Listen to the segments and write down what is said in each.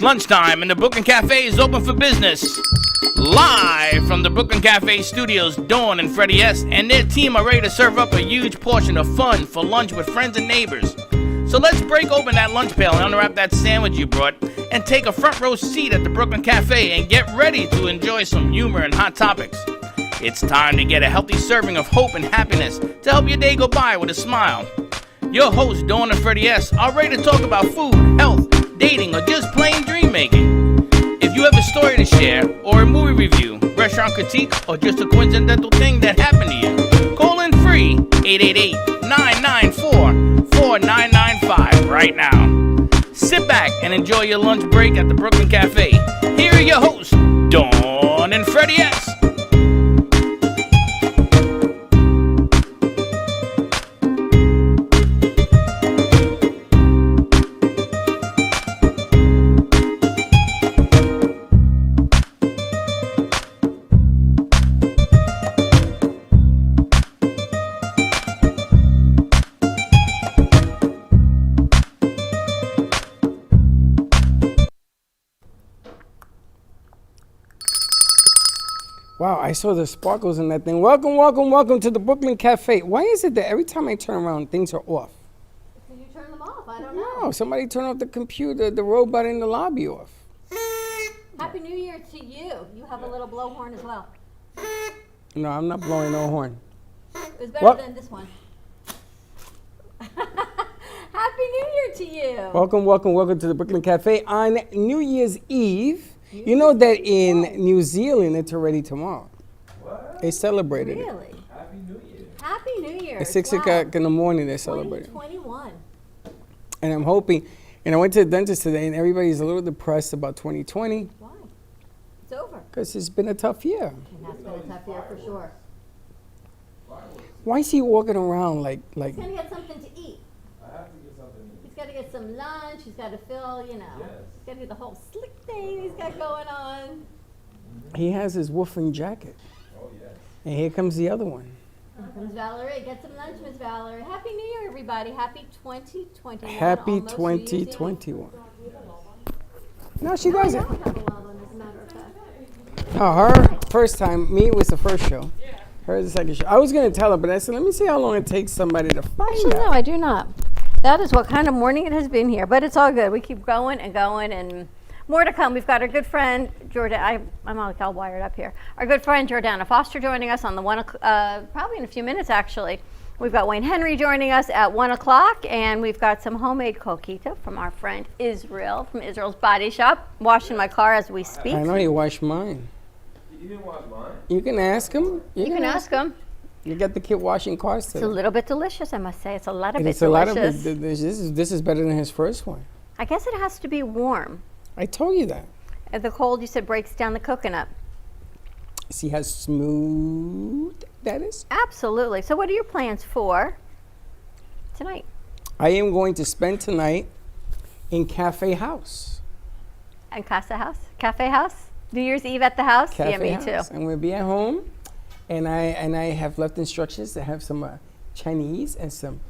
lunchtime and the Brooklyn Café is open for business. Live from the Brooklyn Café studios, Dawn and Freddie S. and their team are ready to serve up a huge portion of fun for lunch with friends and neighbors. So let's break open that lunch pail and unwrap that sandwich you brought and take a front row seat at the Brooklyn Café and get ready to enjoy some humor and hot topics. It's time to get a healthy serving of hope and happiness to help your day go by with a smile. Your hosts, Dawn and Freddie S., are ready to talk about food, health, dating, or just plain dream making. If you have a story to share, or a movie review, restaurant critique, or just a coincidental thing that happened to you, call in free 888-994-4995 right now. Sit back and enjoy your lunch break at the Brooklyn Café. Here are your hosts, Dawn and Freddie S. Wow, I saw the sparkles in that thing. Welcome, welcome, welcome to the Brooklyn Café. Why is it that every time I turn around, things are off? Because you turn them off. I don't know. No, somebody turn off the computer, the robot in the lobby off. Happy New Year to you. You have a little blowhorn as well. No, I'm not blowing no horn. It was better than this one. Happy New Year to you. Welcome, welcome, welcome to the Brooklyn Café on New Year's Eve. You know that in New Zealand, it's already tomorrow. What? They celebrated it. Really? Happy New Year. Happy New Year. At 6 o'clock in the morning, they celebrated. 2021. And I'm hoping, and I went to the dentist today, and everybody's a little depressed about 2020 Why? It's over. because it's been a tough year. It has been a tough year for sure. Why is he walking around like? He's going to get something to eat. I have to get something to He's got to get some lunch. He's got to fill, Yes. He's got to get the whole slick thing he's got going on. He has his woofing jacket, Oh, yes. and here comes the other one. Here comes Valerie. Get some lunch, Miss Valerie. Happy New Year, everybody. Happy 2021. Happy Almost New Year's Eve. 2021. No, she No, I doesn't. don't have a loved one, as a matter of fact. Oh, her first time. Me was the first show. Her the second show. I was gonna tell her, but I said, let me see how long it takes somebody to find Actually, no, out. I do not. That is what kind of morning it has been here, but it's all good. We keep going and going, and more to come. We've got our good friend Jordan. I'm all wired up here. Our good friend Jordana Foster joining us on the probably in a few minutes actually. We've got Wayne Henry joining us at 1 o'clock, and we've got some homemade coquito from our friend Israel from Israel's Body Shop. Washing my car as we speak. I know he washed mine. You didn't watch mine? You can ask him. You can ask him. You got the kid washing cars It's a today. little bit delicious, I must say. It's a lot of And it it's a lot of delicious. this is better than his first one. I guess it has to be warm. I told you that. And the cold, you said, breaks down the coconut. See how smooth that is? Absolutely. So what are your plans for tonight? I am going to spend tonight in Cafe House. And Casa House? Cafe House? New Year's Eve at the house? Cafe Yeah, me House. too. I'm going to be at home, and I have left instructions to have some Chinese and some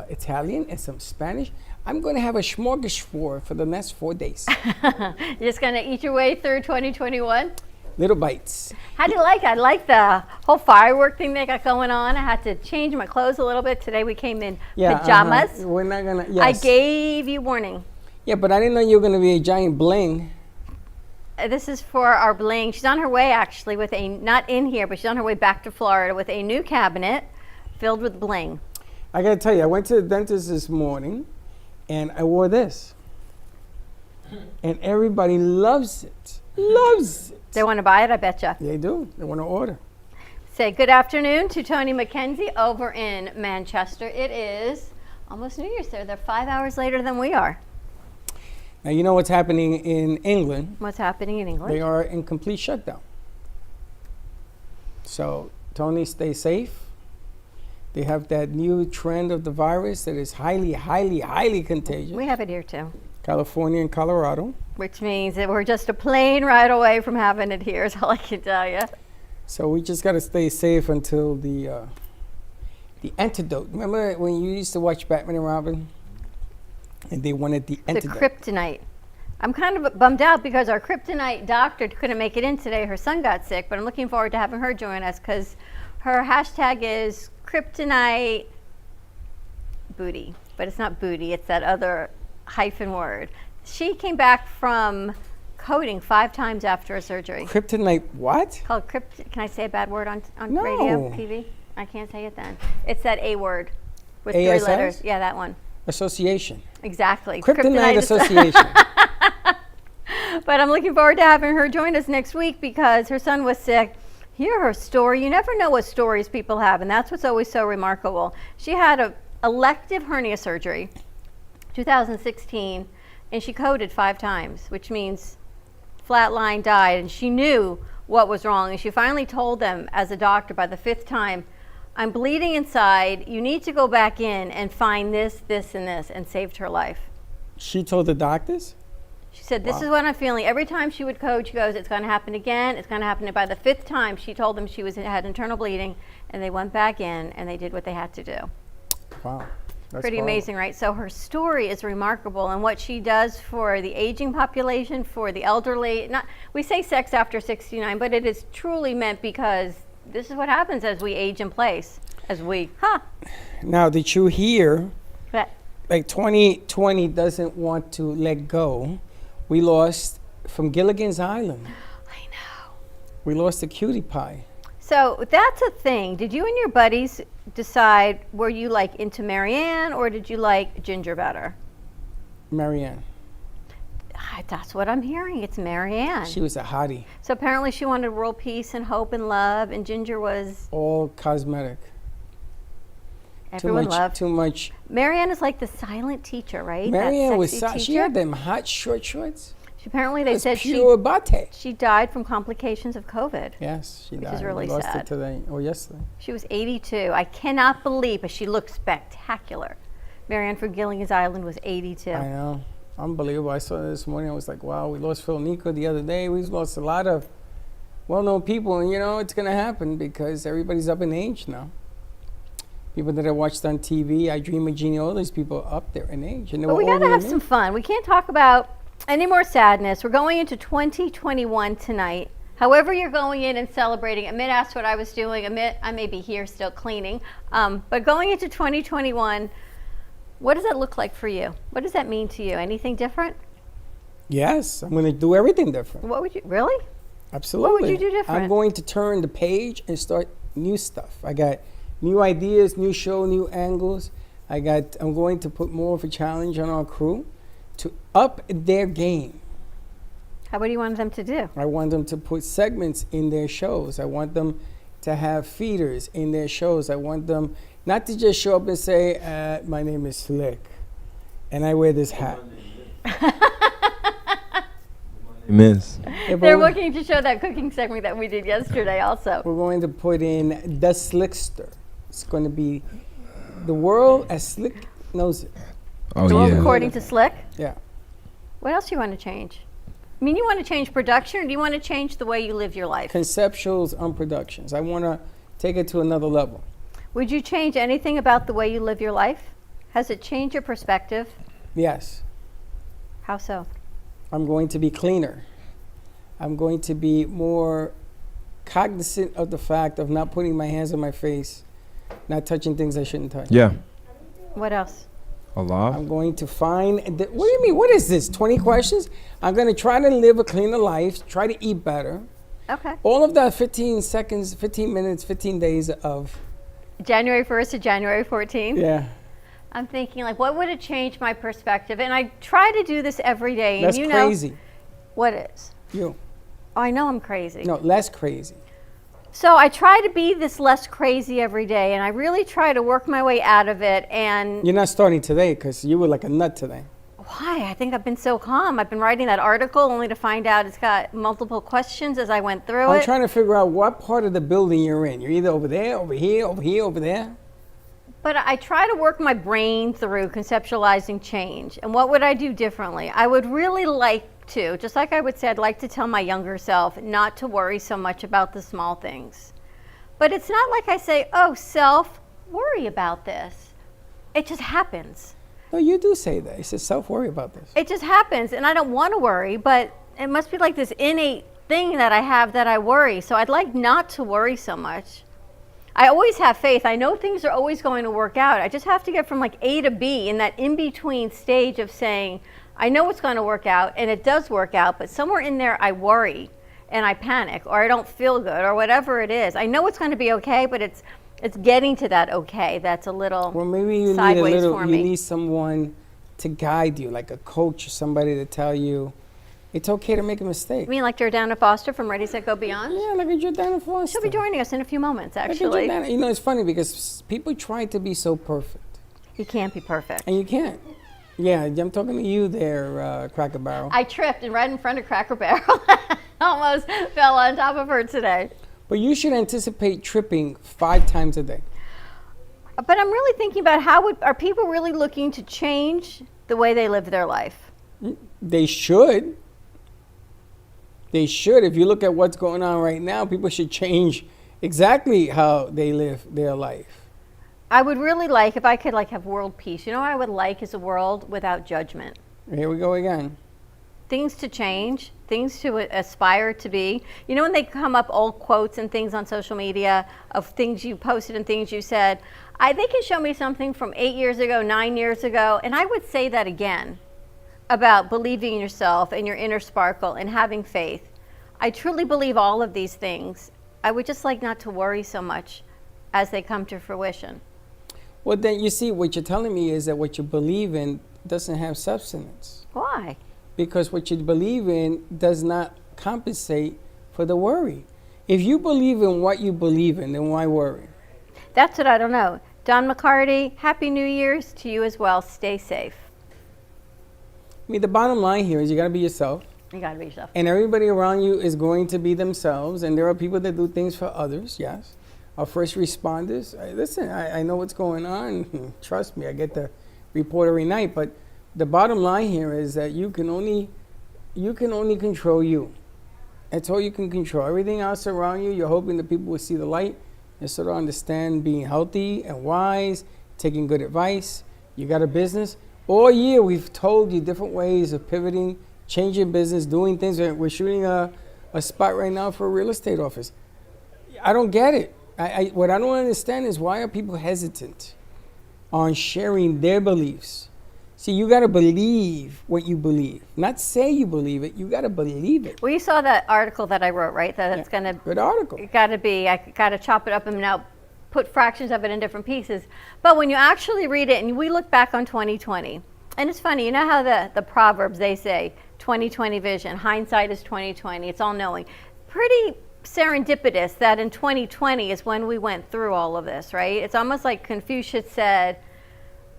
Italian and some Spanish. I'm going to have a smorgasbord for the next 4 days. You're just going to eat your way through 2021? Little bites. How do you like it? I like the whole firework thing they got going on. I had to change my clothes a little bit. Today we came in pajamas. We're not going to, I yes. gave you warning. Yeah, but I didn't know you were going to be a giant bling. This is for our bling. She's on her way actually with not in here, but she's on her way back to Florida with a new cabinet filled with bling. I got to tell you, I went to the dentist this morning, and I wore this. And everybody loves it. Loves it. They want to buy it, I betcha. They do. They want to order. Say good afternoon to Tony McKenzie over in Manchester. It is almost New Year's there. They're 5 hours later than we are. Now, you know what's happening in England? What's happening in England? They are in complete shutdown. So, Tony, stay safe. They have that new trend of the virus that is highly, highly, highly contagious. We have it here too. California and Colorado. Which means that we're just a plane ride away from having it here, is all I can tell you. So we just got to stay safe until the antidote. Remember when you used to watch Batman and Robin? And they wanted the The antidote. kryptonite. I'm kind of bummed out because our kryptonite doctor couldn't make it in today. Her son got sick, but I'm looking forward to having her join us because her hashtag is kryptonite booty, but it's not booty, it's that other hyphen word. She came back from coding 5 times after a surgery. Kryptonite what? Called can I say a bad word on No. radio, TV? I can't say it then. It's that A word with ASS? 3 letters. Yeah, that one. Association. Exactly. Kryptonite is- Association. But I'm looking forward to having her join us next week because her son was sick. Hear her story. You never know what stories people have, and that's what's always so remarkable. She had a elective hernia surgery, 2016, and she coded 5 times, which means flatline, died, and she knew what was wrong. And she finally told them as a doctor by the 5th time, I'm bleeding inside. You need to go back in and find this, this, and this, and saved her life. She told the doctors? She said, this is what I'm feeling. Every time she would code, she goes, it's going to happen again. It's going to happen. And by the 5th time, she told them she had internal bleeding, and they went back in, and they did what they had to do. Wow. That's Pretty horrible. amazing, right? So her story is remarkable, and what she does for the aging population, for the elderly. We say sex after 69, but it is truly meant because this is what happens as we age in place. Now, did you hear, But like 2020 doesn't want to let go. We lost from Gilligan's Island. I know. We lost a cutie pie. So that's a thing. Did you and your buddies decide, were you like into Marianne or did you like Ginger better? Marianne. That's what I'm hearing. It's Marianne. She was a hottie. So apparently she wanted world peace and hope and love, and Ginger was All cosmetic. everyone loved. Too much. Marianne is like the silent teacher, right? Marianne That was sexy she teacher. had them hot short shorts. Apparently they It was said pure bate. she died from complications of COVID. Yes, she Which died. is really we lost sad. it today or yesterday. She was 82. I cannot believe, but she looked spectacular. Marianne from Gilligan's Island was 82. I know. Unbelievable. I saw it this morning. I was like, wow, we lost Phil Nico the other day. We've lost a lot of well-known people. And, you know, it's going to happen because everybody's up in age now. People that I watched on TV, I Dream of Jeannie, all these people are up there in age. And they But were we got to older have than some me. fun. We can't talk about any more sadness. We're going into 2021 tonight. However you're going in and celebrating, Amit asked what I was doing. Amit, I may be here still cleaning. But going into 2021, what does that look like for you? What does that mean to you? Anything different? Yes, I'm going to do everything different. What would you, really? Absolutely. you do different? I'm going to turn the page and start new stuff. I got new ideas, new show, new angles. I'm going to put more of a challenge on our crew to up their game. What do you want them to do? I want them to put segments in their shows. I want them to have feeders in their shows. I want them not to just show up and say, my name is Slick, and I wear this hat. Miss. Yeah, but They're we're- looking to show that cooking segment that we did yesterday also. We're going to put in the Slickster. It's going to be the world as Slick knows it. Oh The world yeah. according to Slick. Yeah. What else do you want to change? I mean, you want to change production, or do you want to change the way you live your life? Conceptuals on productions. I want to take it to another level. Would you change anything about the way you live your life? Has it changed your perspective? Yes. How so? I'm going to be cleaner. I'm going to be more cognizant of the fact of not putting my hands on my face, not touching things I shouldn't touch. Yeah. What else? Allah. I'm going to find, what do you mean, what is this, 20 questions? I'm going to try to live a cleaner life, try to eat better. Okay. All of that 15 seconds, 15 minutes, 15 days of, January 1st to January 14th. yeah, I'm thinking, like, what would have changed my perspective? And I try to do this every day. And that's you crazy. know what is? You. Oh, I know I'm crazy. No, less crazy. So I try to be this less crazy every day, and I really try to work my way out of it. And You're not starting today because you were like a nut today. why? I think I've been so calm. I've been writing that article only to find out it's got multiple questions as I went through I'm it. trying to figure out what part of the building you're in. You're either over there, over here, over here, over there. But I try to work my brain through conceptualizing change. And what would I do differently? I would really like to, just like I would say, I'd like to tell my younger self not to worry so much about the small things. But it's not like I say, oh, self, worry about this. It just happens. No, you do say that. You said self-worry about this. It just happens, and I don't want to worry, but it must be like this innate thing that I have that I worry. So I'd like not to worry so much. I always have faith. I know things are always going to work out. I just have to get from like A to B in that in-between stage of saying, I know it's going to work out, and it does work out, but somewhere in there I worry and I panic, or I don't feel good, or whatever it is. I know it's going to be okay, but it's getting to that okay that's a little Well, maybe you sideways for me. You need someone to guide you, like a coach or somebody to tell you it's okay to make a mistake. You mean like Jordana Foster from Ready, Set, Go Beyond? Yeah, like a Jordana Foster. She'll be joining us in a few moments, Like a actually. Jordana. You know, it's funny because people try to be so perfect, You can't be perfect. and you can't. Yeah, I'm talking to you there, Cracker Barrel. I tripped and right in front of Cracker Barrel. Almost fell on top of her today. But you should anticipate tripping 5 times a day. But I'm really thinking about are people really looking to change the way they live their life? They should. They should. If you look at what's going on right now, people should change exactly how they live their life. I would really like if I could like have world peace. You know what I would like is a world without judgment. Here we go again. Things to change, things to aspire to be. You know when they come up old quotes and things on social media of things you posted and things you said, they can show me something from 8 years ago, 9 years ago, and I would say that again about believing in yourself and your inner sparkle and having faith. I truly believe all of these things. I would just like not to worry so much as they come to fruition. Well, then you see, what you're telling me is that what you believe in doesn't have substance. Why? Because what you believe in does not compensate for the worry. If you believe in what you believe in, then why worry? That's what I don't know. Don McCarty, Happy New Year's to you as well. Stay safe. I mean, the bottom line here is you got to be yourself. You got to be yourself. And everybody around you is going to be themselves. And there are people that do things for others, yes. Our first responders. Listen, I know what's going on. Trust me, I get the report every night. But the bottom line here is that you can only control you. That's all you can control. Everything else around you, you're hoping that people will see the light and sort of understand being healthy and wise, taking good advice. You got a business. All year we've told you different ways of pivoting, changing business, doing things. We're shooting a spot right now for a real estate office. I don't get it. What I don't understand is why are people hesitant on sharing their beliefs? See, you got to believe what you believe. Not say you believe it. You got to believe it. Well, you saw that article that I wrote, right? That it's going to... Good article. It got to be, I got to chop it up and now put fractions of it in different pieces. But when you actually read it, and we look back on 2020, and it's funny, you know how the Proverbs, they say, 2020 vision, hindsight is 2020, it's all knowing. Pretty serendipitous that in 2020 is when we went through all of this, right? It's almost like Confucius said,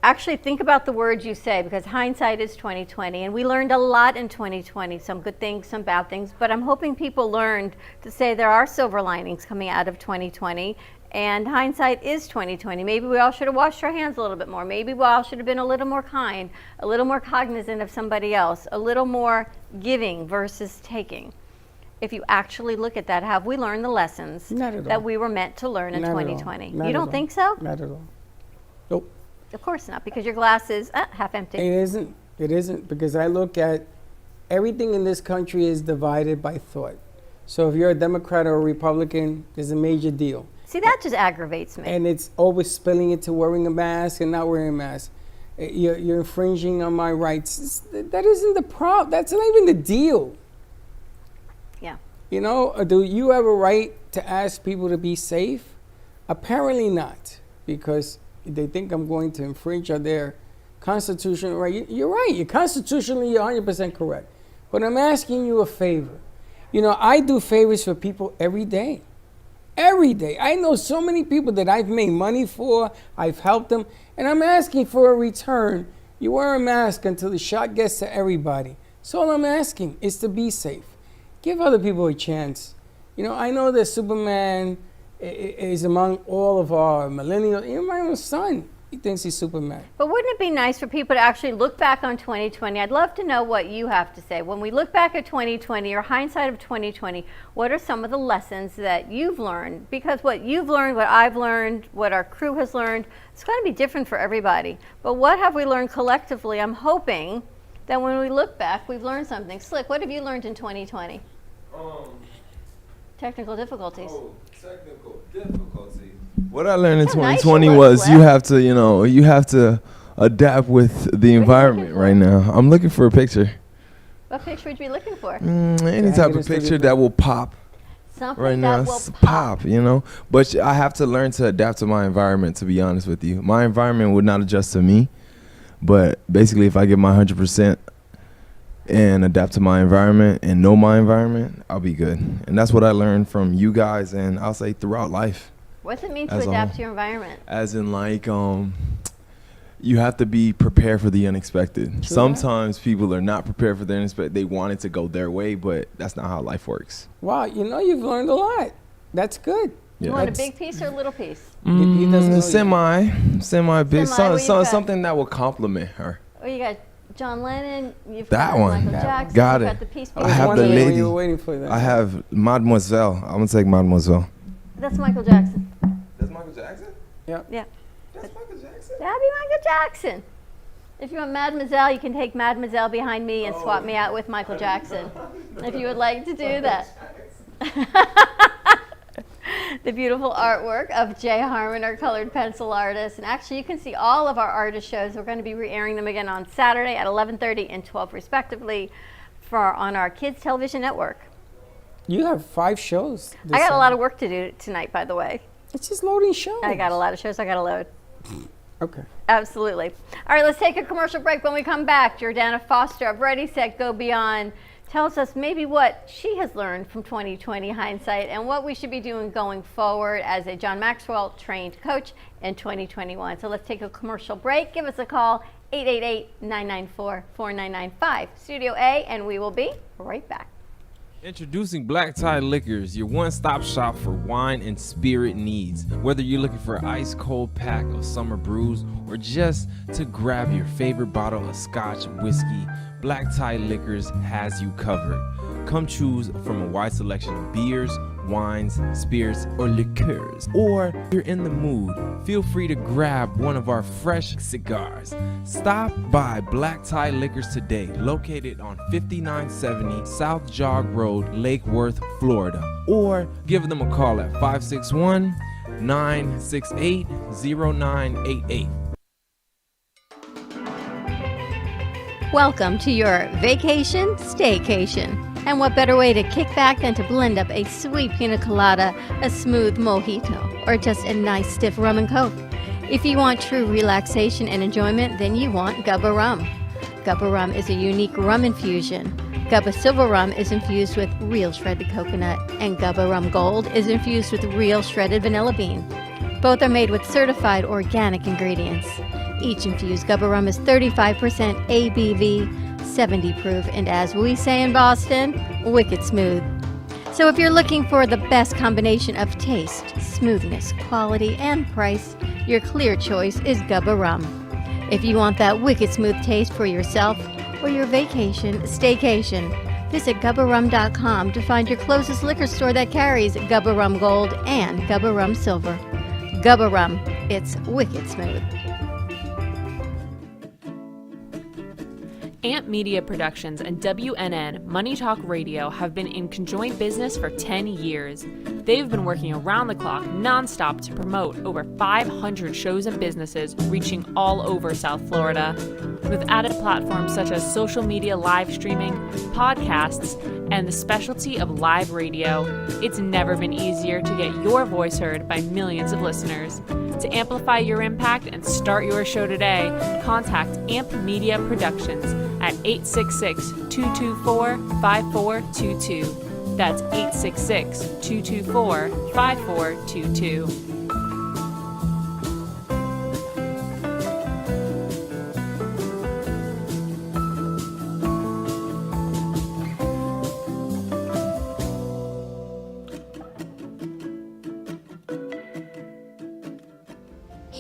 actually think about the words you say, because hindsight is 2020, and we learned a lot in 2020, some good things, some bad things, but I'm hoping people learned to say there are silver linings coming out of 2020, and hindsight is 2020. Maybe we all should have washed our hands a little bit more. Maybe we all should have been a little more kind, a little more cognizant of somebody else, a little more giving versus taking. If you actually look at that, have we learned the lessons that we were meant to learn in 2020? You don't think so? Not at all. Nope. Of course not, because your glass is half empty. It isn't. It isn't, because I look at everything in this country is divided by thought. So if you're a Democrat or a Republican, there's a major deal. See, that just aggravates me. And it's always spilling into wearing a mask and not wearing a mask. You're infringing on my rights. That isn't the problem. That's not even the deal. Yeah. You know, do you have a right to ask people to be safe? Apparently not, because they think I'm going to infringe on their constitutional right. You're right. You're constitutionally, you're 100% correct. But I'm asking you a favor. You know, I do favors for people every day. Every day. I know so many people that I've made money for, I've helped them, and I'm asking for a return. You wear a mask until the shot gets to everybody. So all I'm asking is to be safe. Give other people a chance. You know, I know that Superman is among all of our millennials. You're my own son. He thinks he's Superman. But wouldn't it be nice for people to actually look back on 2020? I'd love to know what you have to say. When we look back at 2020 or hindsight of 2020, what are some of the lessons that you've learned? Because what you've learned, what I've learned, what our crew has learned, it's going to be different for everybody. But what have we learned collectively? I'm hoping that when we look back, we've learned something. Slick, what have you learned in 2020? Technical difficulties. Technical difficulty. What I learned in How nice 2020 you look, was Slick. you have to adapt with the environment right now. I'm looking for a picture. What picture would you be looking for? Any Yeah, type give of us the picture different- that will pop Something right now. that will s- pop. But I have to learn to adapt to my environment, to be honest with you. My environment would not adjust to me. But basically, if I give my 100% and adapt to my environment and know my environment, I'll be good. And that's what I learned from you guys, and I'll say throughout life. What's it mean to As a adapt whole. to your environment? As in, like, you have to be prepared for the unexpected. Sometimes people are not prepared for the unexpected. They want it to go their way, but that's not how life works. Wow, you've learned a lot. That's good. You Yeah. want a That's- big piece or a little piece? He doesn't know yet. Semi big, Semi, what you got? something that will compliment her. Oh, you got John Lennon. You've That got one. Michael That Jackson. Got you've it. got the piece. I I was have the wondering when lady. you were waiting for that. I have Mademoiselle. I'm gonna take Mademoiselle. That's Michael Jackson. That's Michael Jackson. Yeah. That's Michael Jackson. That'd be Michael Jackson. If you want Mademoiselle, you can take Mademoiselle behind me and swap me out with Michael Jackson. If you would like to do that. The beautiful artwork of Jay Harmon, our colored pencil artist. And actually, you can see all of our artist shows. We're going to be re-airing them again on Saturday at 11:30 and 12 respectively on our Kids Television Network. You have 5 shows. I got a lot of work to do tonight, by the way. It's just loading shows. I got a lot of shows I got to load. Okay. Absolutely. All right, let's take a commercial break. When we come back, Jordana Foster of Ready, Set, Go Beyond tells us maybe what she has learned from 2020 hindsight and what we should be doing going forward as a John Maxwell trained coach in 2021. So let's take a commercial break. Give us a call, 888-994-4995, Studio A, and we will be right back. Introducing Black Tie Liquors, your one-stop shop for wine and spirit needs. Whether you're looking for an ice-cold pack of summer brews or just to grab your favorite bottle of scotch, whiskey, Black Tie Liquors has you covered. Come choose from a wide selection of beers, wines, spirits, or liqueurs. Or if you're in the mood, feel free to grab one of our fresh cigars. Stop by Black Tie Liquors today, located on 5970 South Jog Road, Lake Worth, Florida. Or give them a call at 561-968-0988. Welcome to your vacation staycation. And what better way to kick back than to blend up a sweet pina colada, a smooth mojito, or just a nice stiff rum and coke. If you want true relaxation and enjoyment, then you want Gubba Rum. Gubba Rum is a unique rum infusion. Gubba Silver Rum is infused with real shredded coconut, and Gubba Rum Gold is infused with real shredded vanilla bean. Both are made with certified organic ingredients. Each infused Gubba Rum is 35% ABV, 70 proof, and as we say in Boston, wicked smooth. So if you're looking for the best combination of taste, smoothness, quality, and price, your clear choice is Gubba Rum. If you want that wicked smooth taste for yourself or your vacation staycation, visit GubbaRum.com to find your closest liquor store that carries Gubba Rum Gold and Gubba Rum Silver. Gubba Rum, it's wicked smooth. Amp Media Productions and WNN Money Talk Radio have been in conjoint business for 10 years. They've been working around the clock, nonstop, to promote over 500 shows and businesses reaching all over South Florida. With added platforms such as social media live streaming, podcasts, and the specialty of live radio, it's never been easier to get your voice heard by millions of listeners. To amplify your impact and start your show today, contact Amp Media Productions at 866-224-5422. That's 866-224-5422.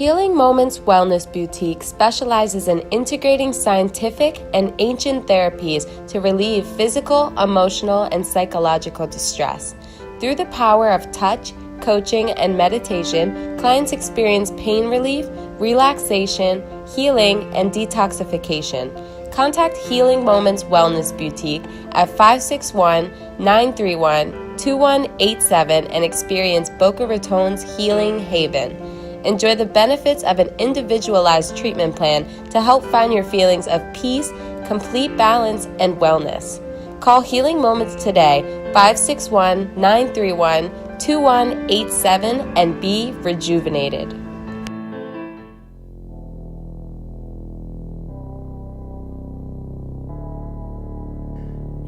Healing Moments Wellness Boutique specializes in integrating scientific and ancient therapies to relieve physical, emotional, and psychological distress. Through the power of touch, coaching, and meditation, clients experience pain relief, relaxation, healing, and detoxification. Contact Healing Moments Wellness Boutique at 561-931-2187 and experience Boca Raton's Healing Haven. Enjoy the benefits of an individualized treatment plan to help find your feelings of peace, complete balance, and wellness. Call Healing Moments today, 561-931-2187, and be rejuvenated.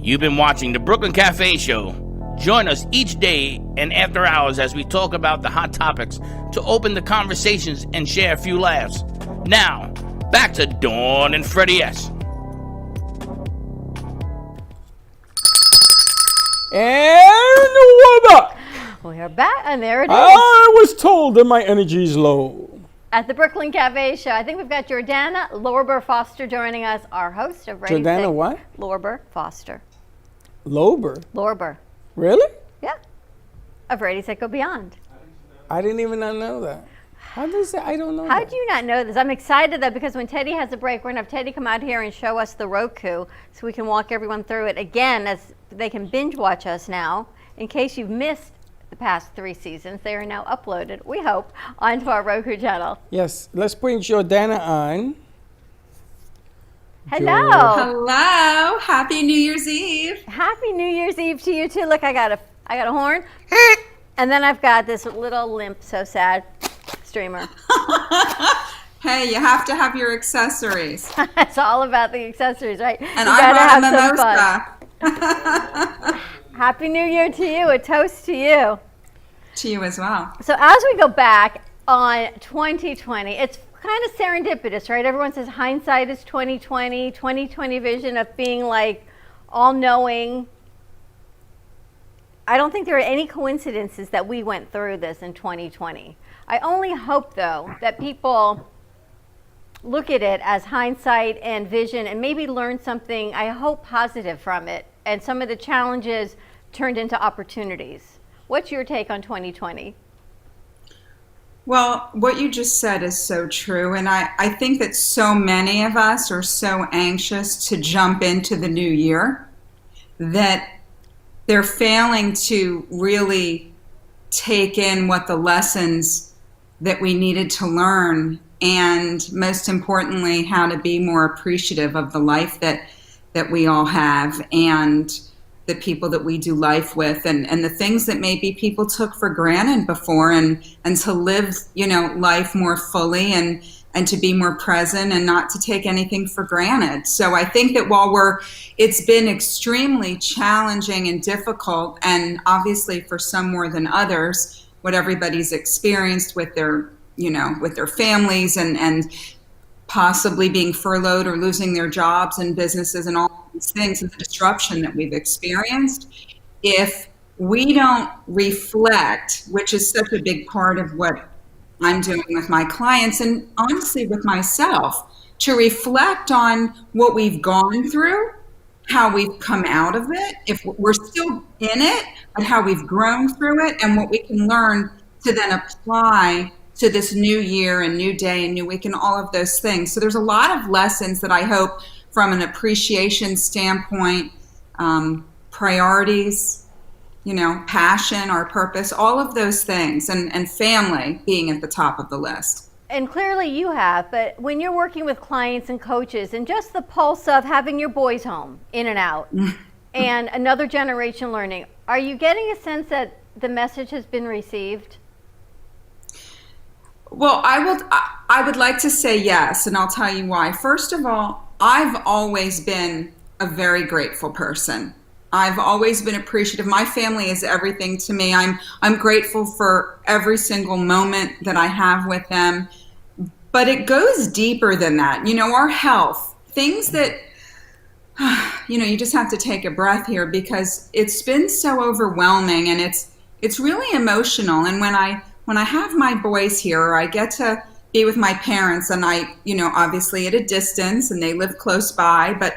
You've been watching the Brooklyn Cafe Show. Join us each day and after hours as we talk about the hot topics to open the conversations and share a few laughs. Now, back to Dawn and Freddie S. And we're back. We are back, and there it is. I was told that my energy is low. At the Brooklyn Cafe Show, I think we've got Jordana Lorber Foster joining us, our host of Ready Jordana Set, what? Lorber Foster. Lober? Lorber. Really? Yeah. Of Ready Set Go Beyond. I didn't even know that. How does that? I don't know. How that. do you not know this? I'm excited though because when Teddy has a break, we're going to have Teddy come out here and show us the Roku so we can walk everyone through it again as they can binge watch us now. In case you've missed the past 3 seasons, they are now uploaded, we hope, onto our Roku channel. Yes, let's bring Jordana on. Hello. Hello. Happy New Year's Eve. Happy New Year's Eve to you too. Look, I got a horn. And then I've got this little limp, so sad streamer. Hey, you have to have your accessories. It's all about the accessories, right? And you I gotta brought a have some fun. mimosa. Happy New Year to you. A toast to you. To you as well. So as we go back on 2020, it's kind of serendipitous, right? Everyone says hindsight is 2020, 2020 vision of being like all-knowing. I don't think there are any coincidences that we went through this in 2020. I only hope, though, that people look at it as hindsight and vision and maybe learn something, I hope, positive from it. And some of the challenges turned into opportunities. What's your take on 2020? Well, what you just said is so true. And I think that so many of us are so anxious to jump into the new year that they're failing to really take in what the lessons that we needed to learn, and most importantly, how to be more appreciative of the life that we all have and the people that we do life with, and the things that maybe people took for granted before, and to live, life more fully and to be more present and not to take anything for granted. So I think that while it's been extremely challenging and difficult, and obviously for some more than others, what everybody's experienced with their, with their families and possibly being furloughed or losing their jobs and businesses and all these things and the disruption that we've experienced, if we don't reflect, which is such a big part of what I'm doing with my clients and honestly with myself, to reflect on what we've gone through, how we've come out of it, if we're still in it, but how we've grown through it and what we can learn to then apply to this new year and new day and new week and all of those things. So there's a lot of lessons that I hope from an appreciation standpoint, priorities, passion, our purpose, all of those things, and family being at the top of the list. And clearly you have, but when you're working with clients and coaches and just the pulse of having your boys home, in and out, and another generation learning, are you getting a sense that the message has been received? Well, I would like to say yes, and I'll tell you why. First of all, I've always been a very grateful person. I've always been appreciative. My family is everything to me. I'm grateful for every single moment that I have with them. But it goes deeper than that. Our health, things that, you just have to take a breath here because it's been so overwhelming and it's really emotional. And when I have my boys here, or I get to be with my parents, and I, obviously at a distance, and they live close by, but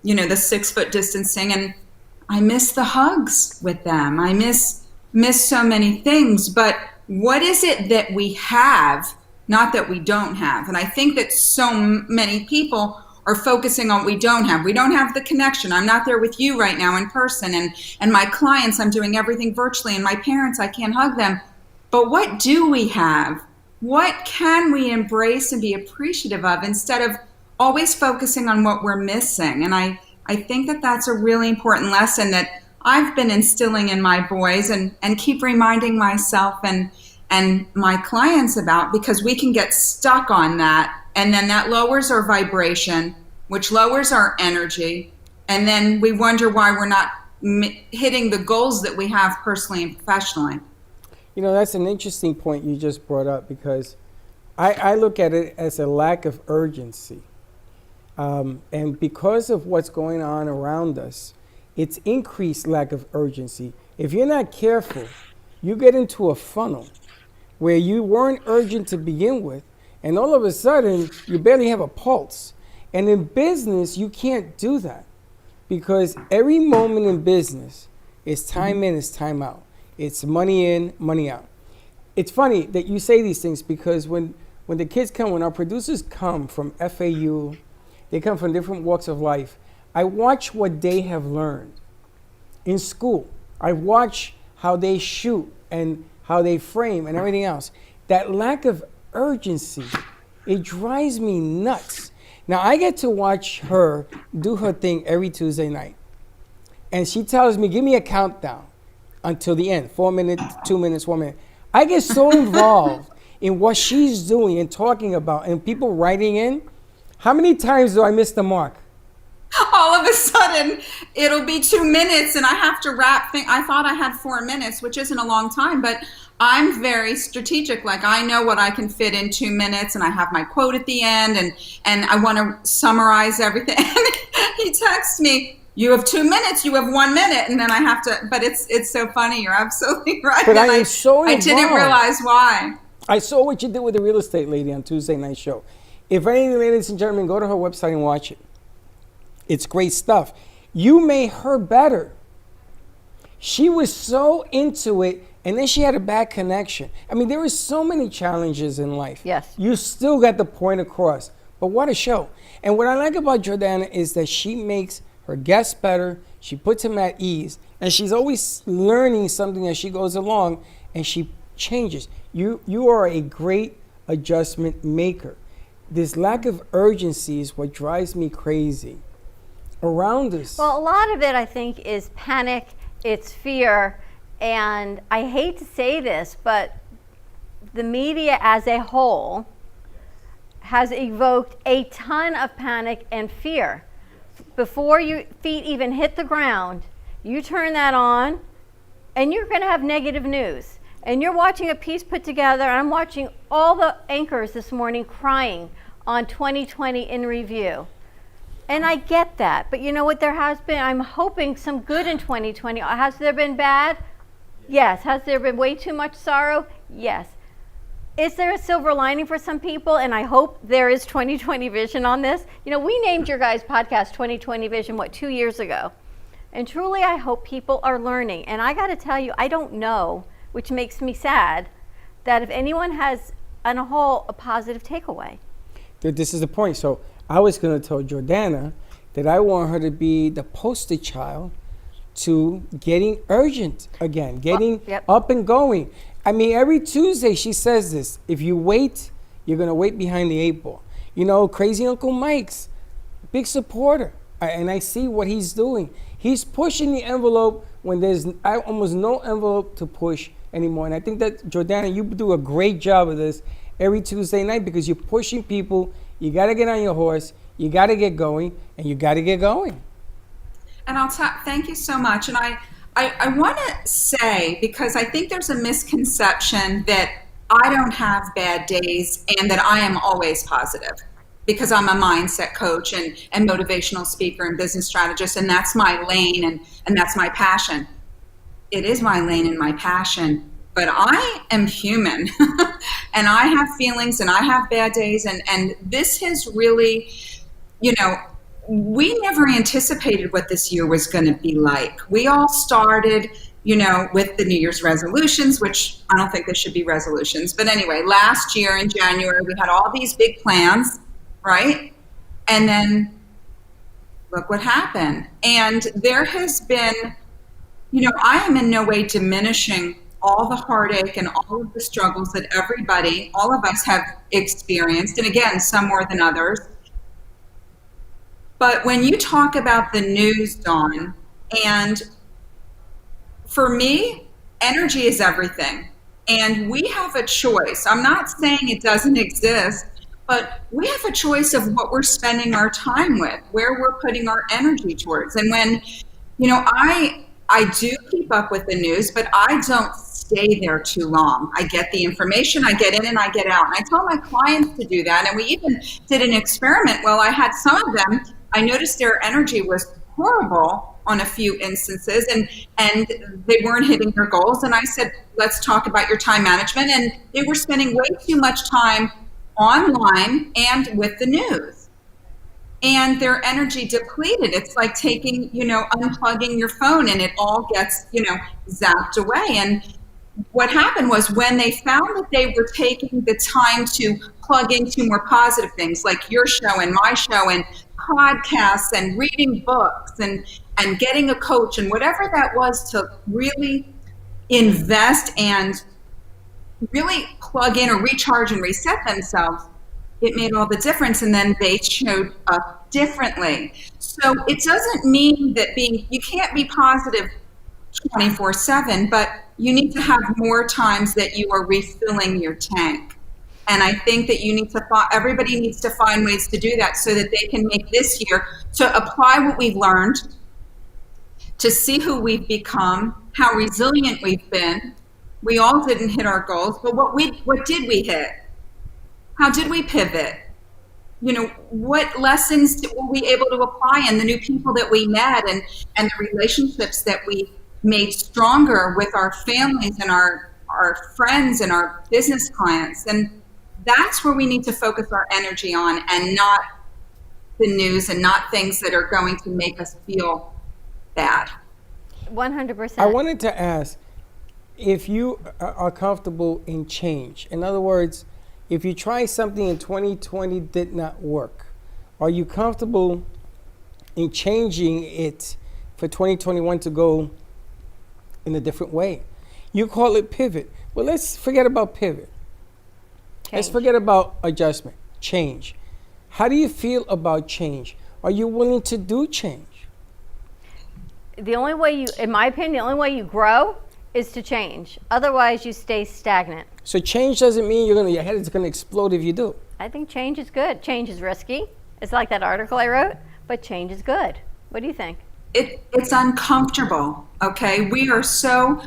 the 6 foot distancing, and I miss the hugs with them. I miss so many things. But what is it that we have, not that we don't have? And I think that so many people are focusing on what we don't have. We don't have the connection. I'm not there with you right now in person, and my clients, I'm doing everything virtually, and my parents, I can't hug them. But what do we have? What can we embrace and be appreciative of instead of always focusing on what we're missing? And I think that that's a really important lesson that I've been instilling in my boys and keep reminding myself and my clients about, because we can get stuck on that, and then that lowers our vibration, which lowers our energy, and then we wonder why we're not hitting the goals that we have personally and professionally. That's an interesting point you just brought up, because I look at it as a lack of urgency. And because of what's going on around us, it's increased lack of urgency. If you're not careful, you get into a funnel where you weren't urgent to begin with, and all of a sudden, you barely have a pulse. And in business, you can't do that, because every moment in business is time in, is time out. It's money in, money out. It's funny that you say these things, because when the kids come, when our producers come from FAU, they come from different walks of life, I watch what they have learned in school. I watch how they shoot and how they frame and everything else. That lack of urgency, it drives me nuts. Now, I get to watch her do her thing every Tuesday night. And she tells me, give me a countdown until the end, 4 minutes, 2 minutes, 1 minute. I get so involved in what she's doing and talking about, and people writing in. How many times do I miss the mark? All of a sudden, it'll be 2 minutes, and I have to wrap things. I thought I had 4 minutes, which isn't a long time, but I'm very strategic. Like, I know what I can fit in 2 minutes, and I have my quote at the end, and I want to summarize everything. And he texts me, you have 2 minutes, you have 1 minute, and then I have to, but it's so funny. You're absolutely right. But and I am so I didn't involved. realize why. I saw what you did with the real estate lady on Tuesday night show. If any of you ladies and gentlemen, go to her website and watch it. It's great stuff. You made her better. She was so into it, and then she had a bad connection. I mean, there were so many challenges in life. Yes. You still got the point across. But what a show. And what I like about Jordana is that she makes her guests better. She puts them at ease. And she's always learning something as she goes along, and she changes. You are a great adjustment maker. This lack of urgency is what drives me crazy around us. Well, a lot of it, I think, is panic, it's fear, and I hate to say this, but the media as a whole has evoked a ton of panic and fear. Before your feet even hit the ground, you turn that on, and you're going to have negative news. And you're watching a piece put together, and I'm watching all the anchors this morning crying on 2020 in review. And I get that, but you know what, there has been, I'm hoping, some good in 2020. Has there been bad? Yes. Has there been way too much sorrow? Yes. Is there a silver lining for some people? And I hope there is 2020 vision on this. You know, we named your guys' podcast 2020 Vision, 2 years ago? And truly, I hope people are learning. And I got to tell you, I don't know, which makes me sad, that if anyone has, on a whole, a positive takeaway. This is the point. So I was going to tell Jordana that I want her to be the poster child to getting urgent again, getting up and going. I mean, every Tuesday she says this. If you wait, you're going to wait behind the 8 ball. You know, Crazy Uncle Mike's big supporter. And I see what he's doing. He's pushing the envelope when there's almost no envelope to push anymore. And I think that, Jordana, you do a great job of this every Tuesday night, because you're pushing people. You got to get on your horse. You got to get going, and you got to get going. And thank you so much. And I want to say, because I think there's a misconception that I don't have bad days and that I am always positive, because I'm a mindset coach and motivational speaker and business strategist, and that's my lane and that's my passion. It is my lane and my passion, but I am human. and I have feelings and I have bad days. And this has really, you know, we never anticipated what this year was going to be like. We all started, you know, with the New Year's resolutions, which I don't think they should be resolutions. But anyway, last year in January, we had all these big plans, right? And then look what happened. And there has been, you know, I am in no way diminishing all the heartache and all of the struggles that everybody, all of us have experienced. And again, some more than others. But when you talk about the news, Dawn, and for me, energy is everything. And we have a choice. I'm not saying it doesn't exist, but we have a choice of what we're spending our time with, where we're putting our energy towards. And when, you know, I do keep up with the news, but I don't stay there too long. I get the information, I get in and I get out. And I tell my clients to do that. And we even did an experiment. Well, I had some of them, I noticed their energy was horrible on a few instances, and they weren't hitting their goals. And I said, let's talk about your time management. And they were spending way too much time online and with the news. And their energy depleted. It's like taking, you know, unplugging your phone and it all gets, you know, zapped away. And what happened was when they found that they were taking the time to plug into more positive things like your show and my show and podcasts and reading books and getting a coach and whatever that was to really invest and really plug in or recharge and reset themselves, it made all the difference. And then they showed up differently. So it doesn't mean that you can't be positive 24/7, but you need to have more times that you are refilling your tank. And I think that everybody needs to find ways to do that so that they can make this year, to apply what we've learned, to see who we've become, how resilient we've been. We all didn't hit our goals, but what did we hit? How did we pivot? You know, what lessons were we able to apply, and the new people that we met and the relationships that we made stronger with our families and our friends and our business clients. And that's where we need to focus our energy on, and not the news and not things that are going to make us feel bad. 100%. I wanted to ask if you are comfortable in change. In other words, if you try something in 2020 did not work, are you comfortable in changing it for 2021 to go in a different way? You call it pivot. Well, let's forget about pivot. Let's forget about adjustment. Change. How do you feel about change? Are you willing to do change? The only way in my opinion, the only way you grow is to change. Otherwise, you stay stagnant. So change doesn't mean your head is going to explode if you do. I think change is good. Change is risky. It's like that article I wrote, but change is good. What do you think? It's uncomfortable, okay? We are so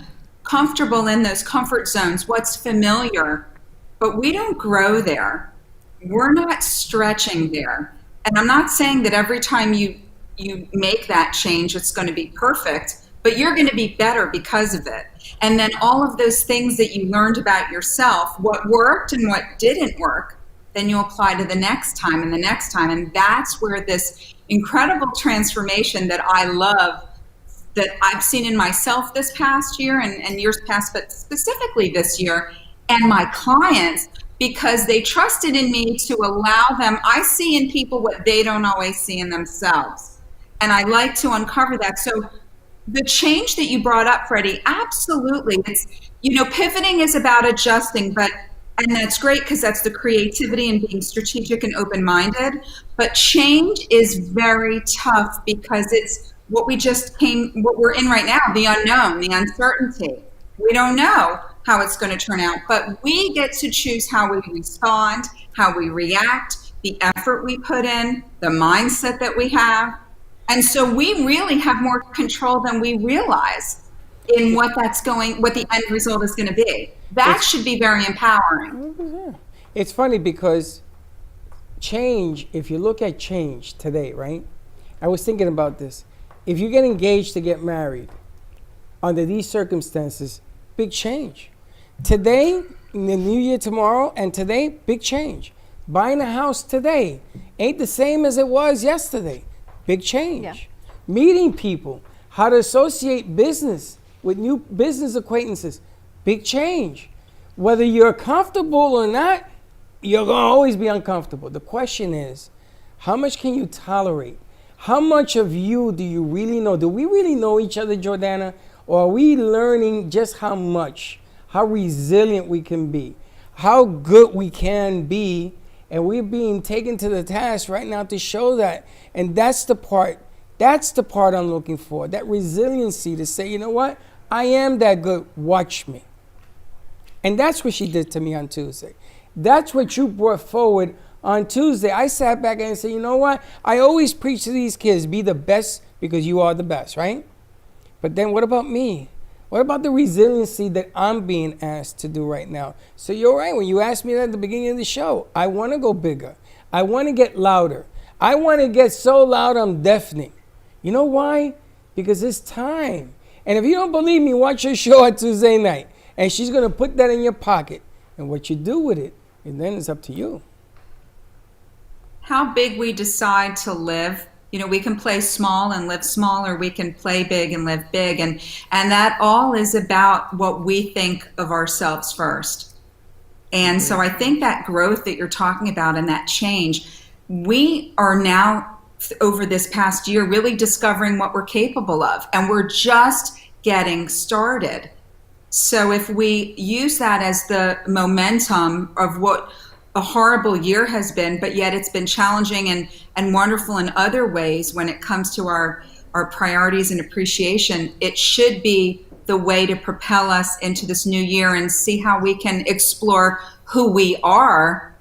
comfortable in those comfort zones, what's familiar, but we don't grow there. We're not stretching there. And I'm not saying that every time you make that change, it's going to be perfect, but you're going to be better because of it. And then all of those things that you learned about yourself, what worked and what didn't work, then you apply to the next time and the next time. And that's where this incredible transformation that I love, that I've seen in myself this past year and years past, but specifically this year, and my clients, because they trusted in me to allow them. I see in people what they don't always see in themselves. And I like to uncover that. So the change that you brought up, Freddie, absolutely. It's, pivoting is about adjusting, and that's great because that's the creativity and being strategic and open-minded. But change is very tough because it's what we're in right now, the unknown, the uncertainty. We don't know how it's going to turn out, but we get to choose how we respond, how we react, the effort we put in, the mindset that we have. And so we really have more control than we realize in what the end result is going to be. That should be very empowering. It's funny because change, if you look at change today, right? I was thinking about this. If you get engaged to get married, under these circumstances, big change. Today, in the new year tomorrow, and today, big change. Buying a house today ain't the same as it was yesterday. Big change. Yeah. Meeting people, how to associate business with new business acquaintances. Big change. Whether you're comfortable or not, you're going to always be uncomfortable. The question is, how much can you tolerate? How much of you do you really know? Do we really know each other, Jordana? Or are we learning just how much, how resilient we can be, how good we can be, and we're being taken to the task right now to show that. And that's the part I'm looking for, that resiliency to say, you know what? I am that good. Watch me. And that's what she did to me on Tuesday. That's what you brought forward on Tuesday. I sat back and said, you know what? I always preach to these kids, be the best because you are the best, right? But then what about me? What about the resiliency that I'm being asked to do right now? So you're right. When you asked me that at the beginning of the show, I want to go bigger. I want to get louder. I want to get so loud I'm deafening. You know why? Because it's time. And if you don't believe me, watch her show on Tuesday night. And she's going to put that in your pocket. And what you do with it, and then it's up to you. How big we decide to live. You know, we can play small and live small, or we can play big and live big. And that all is about what we think of ourselves first. And so I think that growth that you're talking about and that change, we are now, over this past year, really discovering what we're capable of. And we're just getting started. So if we use that as the momentum of what a horrible year has been, but yet it's been challenging and wonderful in other ways when it comes to our priorities and appreciation, it should be the way to propel us into this new year and see how we can explore who we are.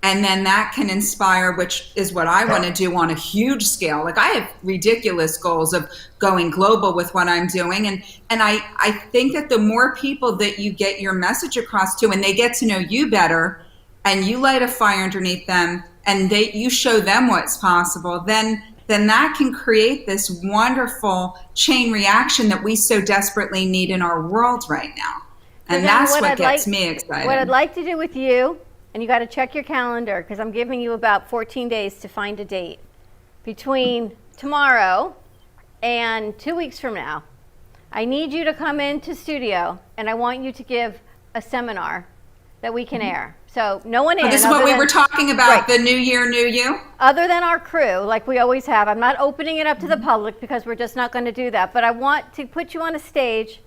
And then that can inspire, which is what I want to do on a huge scale. Like, I have ridiculous goals of going global with what I'm doing. And I think that the more people that you get your message across to and they get to know you better and you light a fire underneath them and you show them what's possible, then that can create this wonderful chain reaction that we so desperately need in our world right now. And that's what gets me excited. What I'd like to do with you, and you got to check your calendar because I'm giving you about 14 days to find a date between tomorrow and 2 weeks from now. I need you to come into studio and I want you to give a seminar that we can air. So no one in. This is what we were talking about, right. The New Year, New You. Other than our crew, like we always have. I'm not opening it up to the public because we're just not going to do that. But I want to put you on a stage,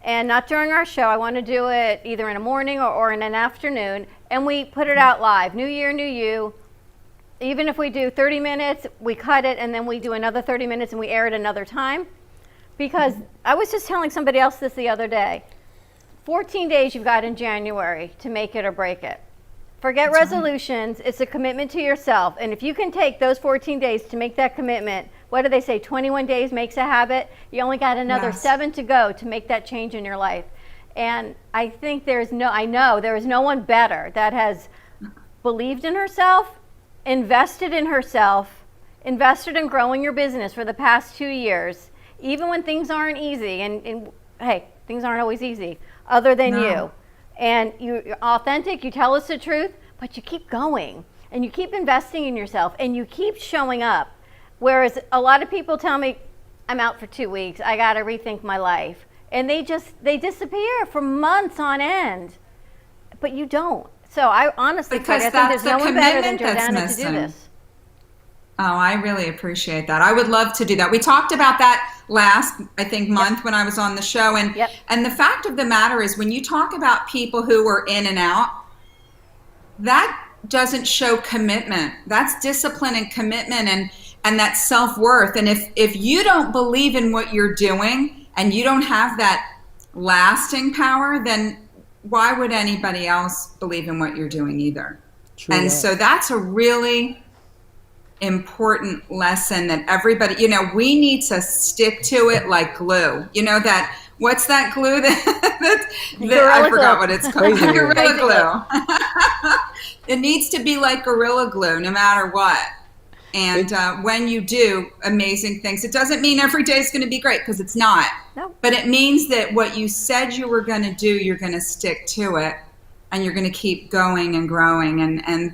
and not during our show. I want to do it either in a morning or in an afternoon. And we put it out live. New Year, New You. Even if we do 30 minutes, we cut it, and then we do another 30 minutes, and we air it another time. Because I was just telling somebody else this the other day. 14 days you've got in January to make it or break it. Forget That's resolutions. Right. It's a commitment to yourself. And if you can take those 14 days to make that commitment, what do they say? 21 days makes a habit. You only got another 7 to go to make that change in your life. And I think I know there is no one better that has believed in herself, invested in herself, invested in growing your business for the past 2 years, even when things aren't easy. And hey, things aren't always easy, other than you. And you're authentic, you tell us the truth, but you keep going. And you keep investing in yourself, and you keep showing up. Whereas a lot of people tell me, I'm out for 2 weeks, I got to rethink my life. And they disappear for months on end. But you don't. So I honestly, Craig, I think there's no one better than Jordana to do this. Oh, I really appreciate that. I would love to do that. We talked about that last, I think, month when I was on the show. And the fact of the matter is, when you talk about people who are in and out, that doesn't show commitment. That's discipline and commitment and that self-worth. And if you don't believe in what you're doing and you don't have that lasting power, then why would anybody else believe in what you're doing either? True. And so that's a really important lesson that everybody, we need to stick to it like glue. What's that glue that I forgot what it's called. Gorilla glue. It needs to be like Gorilla Glue no matter what. And when you do amazing things, it doesn't mean every day is going to be great, because it's not. No. But it means that what you said you were going to do, you're going to stick to it, and you're going to keep going and growing and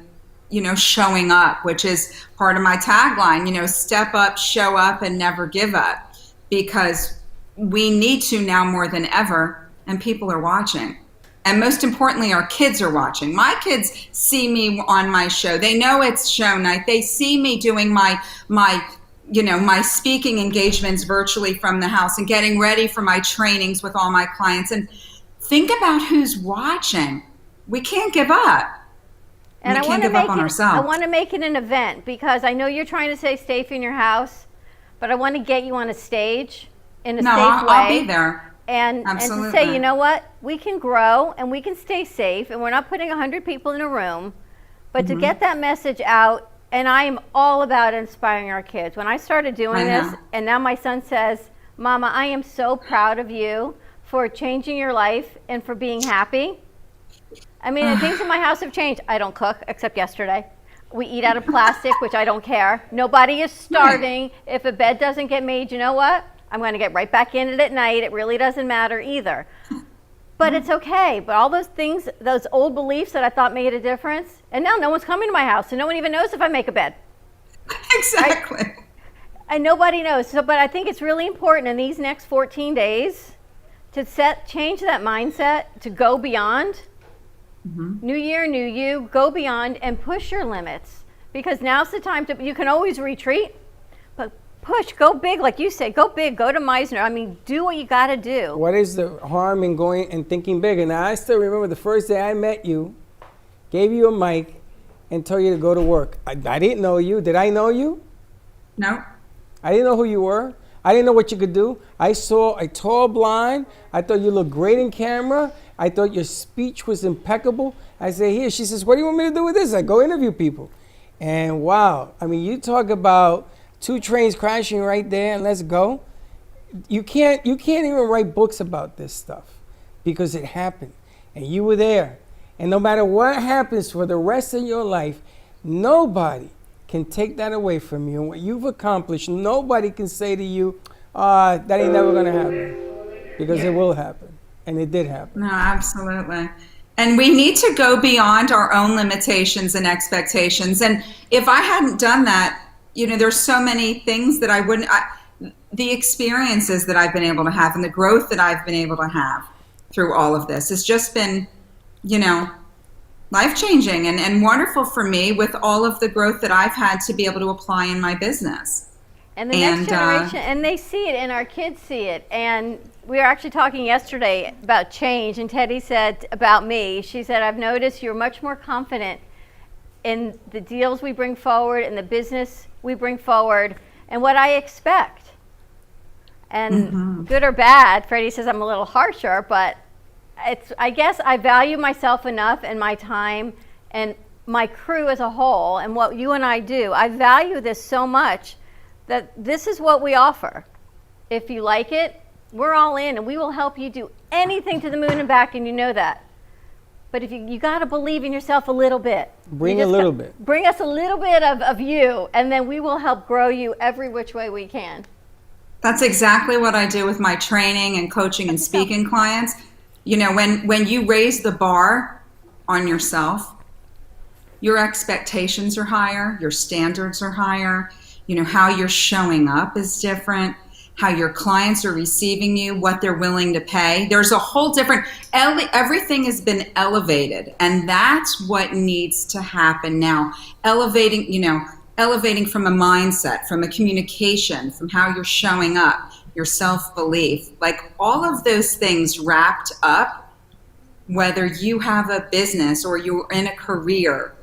showing up, which is part of my tagline, step up, show up, and never give up, because we need to now more than ever, and people are watching. And most importantly, our kids are watching. My kids see me on my show. They know it's show night. They see me doing my speaking engagements virtually from the house and getting ready for my trainings with all my clients. And think about who's watching. We can't give up. And we can't give up on ourselves. I want to make it an event, because I know you're trying to stay safe in your house, but I want to get you on a stage in a safe way. I'll be there. And to say, you know what, we can grow and we can stay safe, and we're not putting 100 people in a room, but to get that message out. And I am all about inspiring our kids. When I started doing this, and now my son says, Mama, I am so proud of you for changing your life and for being happy. I mean, things in my house have changed. I don't cook, except yesterday. We eat out of plastic, which I don't care. Nobody is starving. If a bed doesn't get made, you know what? I'm going to get right back in it at night. It really doesn't matter either. But it's okay. But all those things, those old beliefs that I thought made a difference, and now no one's coming to my house, and no one even knows if I make a bed. Exactly. Right? And nobody knows. So, but I think it's really important in these next 14 days to change that mindset, to go beyond. New year, new you, go beyond and push your limits, because now's the time you can always retreat, but push, go big, like you said, go big, go to Meisner. I mean, do what you got to do. What is the harm in going and thinking big? And I still remember the first day I met you, gave you a mic, and told you to go to work. I didn't know you. Did I know you? No. I didn't know who you were. I didn't know what you could do. I saw a tall blind. I thought you looked great in camera. I thought your speech was impeccable. I said, here. She says, what do you want me to do with this? I go interview people. And wow, I mean, you talk about two trains crashing right there and let's go. You can't even write books about this stuff, because it happened and you were there. And no matter what happens for the rest of your life, nobody can take that away from you. And what you've accomplished, nobody can say to you, that ain't never gonna happen, because it will happen. And it did happen. No, absolutely. And we need to go beyond our own limitations and expectations. And if I hadn't done that, there's so many things that I wouldn't, the experiences that I've been able to have and the growth that I've been able to have through all of this has just been, life-changing and wonderful for me, with all of the growth that I've had to be able to apply in my business. And the next generation, and they see it, and our kids see it. And we were actually talking yesterday about change, and Teddy said about me, she said, I've noticed you're much more confident in the deals we bring forward and the business we bring forward and what I expect. And good or bad, Freddie says I'm a little harsher, but I guess I value myself enough and my time and my crew as a whole and what you and I do. I value this so much that this is what we offer. If you like it, we're all in, and we will help you do anything to the moon and back, and you know that. But if you got to believe in yourself a little bit. Bring a little bit. Bring us a little bit of you, and then we will help grow you every which way we can. That's exactly what I do with my training and coaching and speaking clients. When you raise the bar on yourself, your expectations are higher, your standards are higher. How you're showing up is different, how your clients are receiving you, what they're willing to pay. There's a whole different, everything has been elevated, and that's what needs to happen now. Elevating from a mindset, from a communication, from how you're showing up, your self-belief, like all of those things wrapped up, whether you have a business or you're in a career,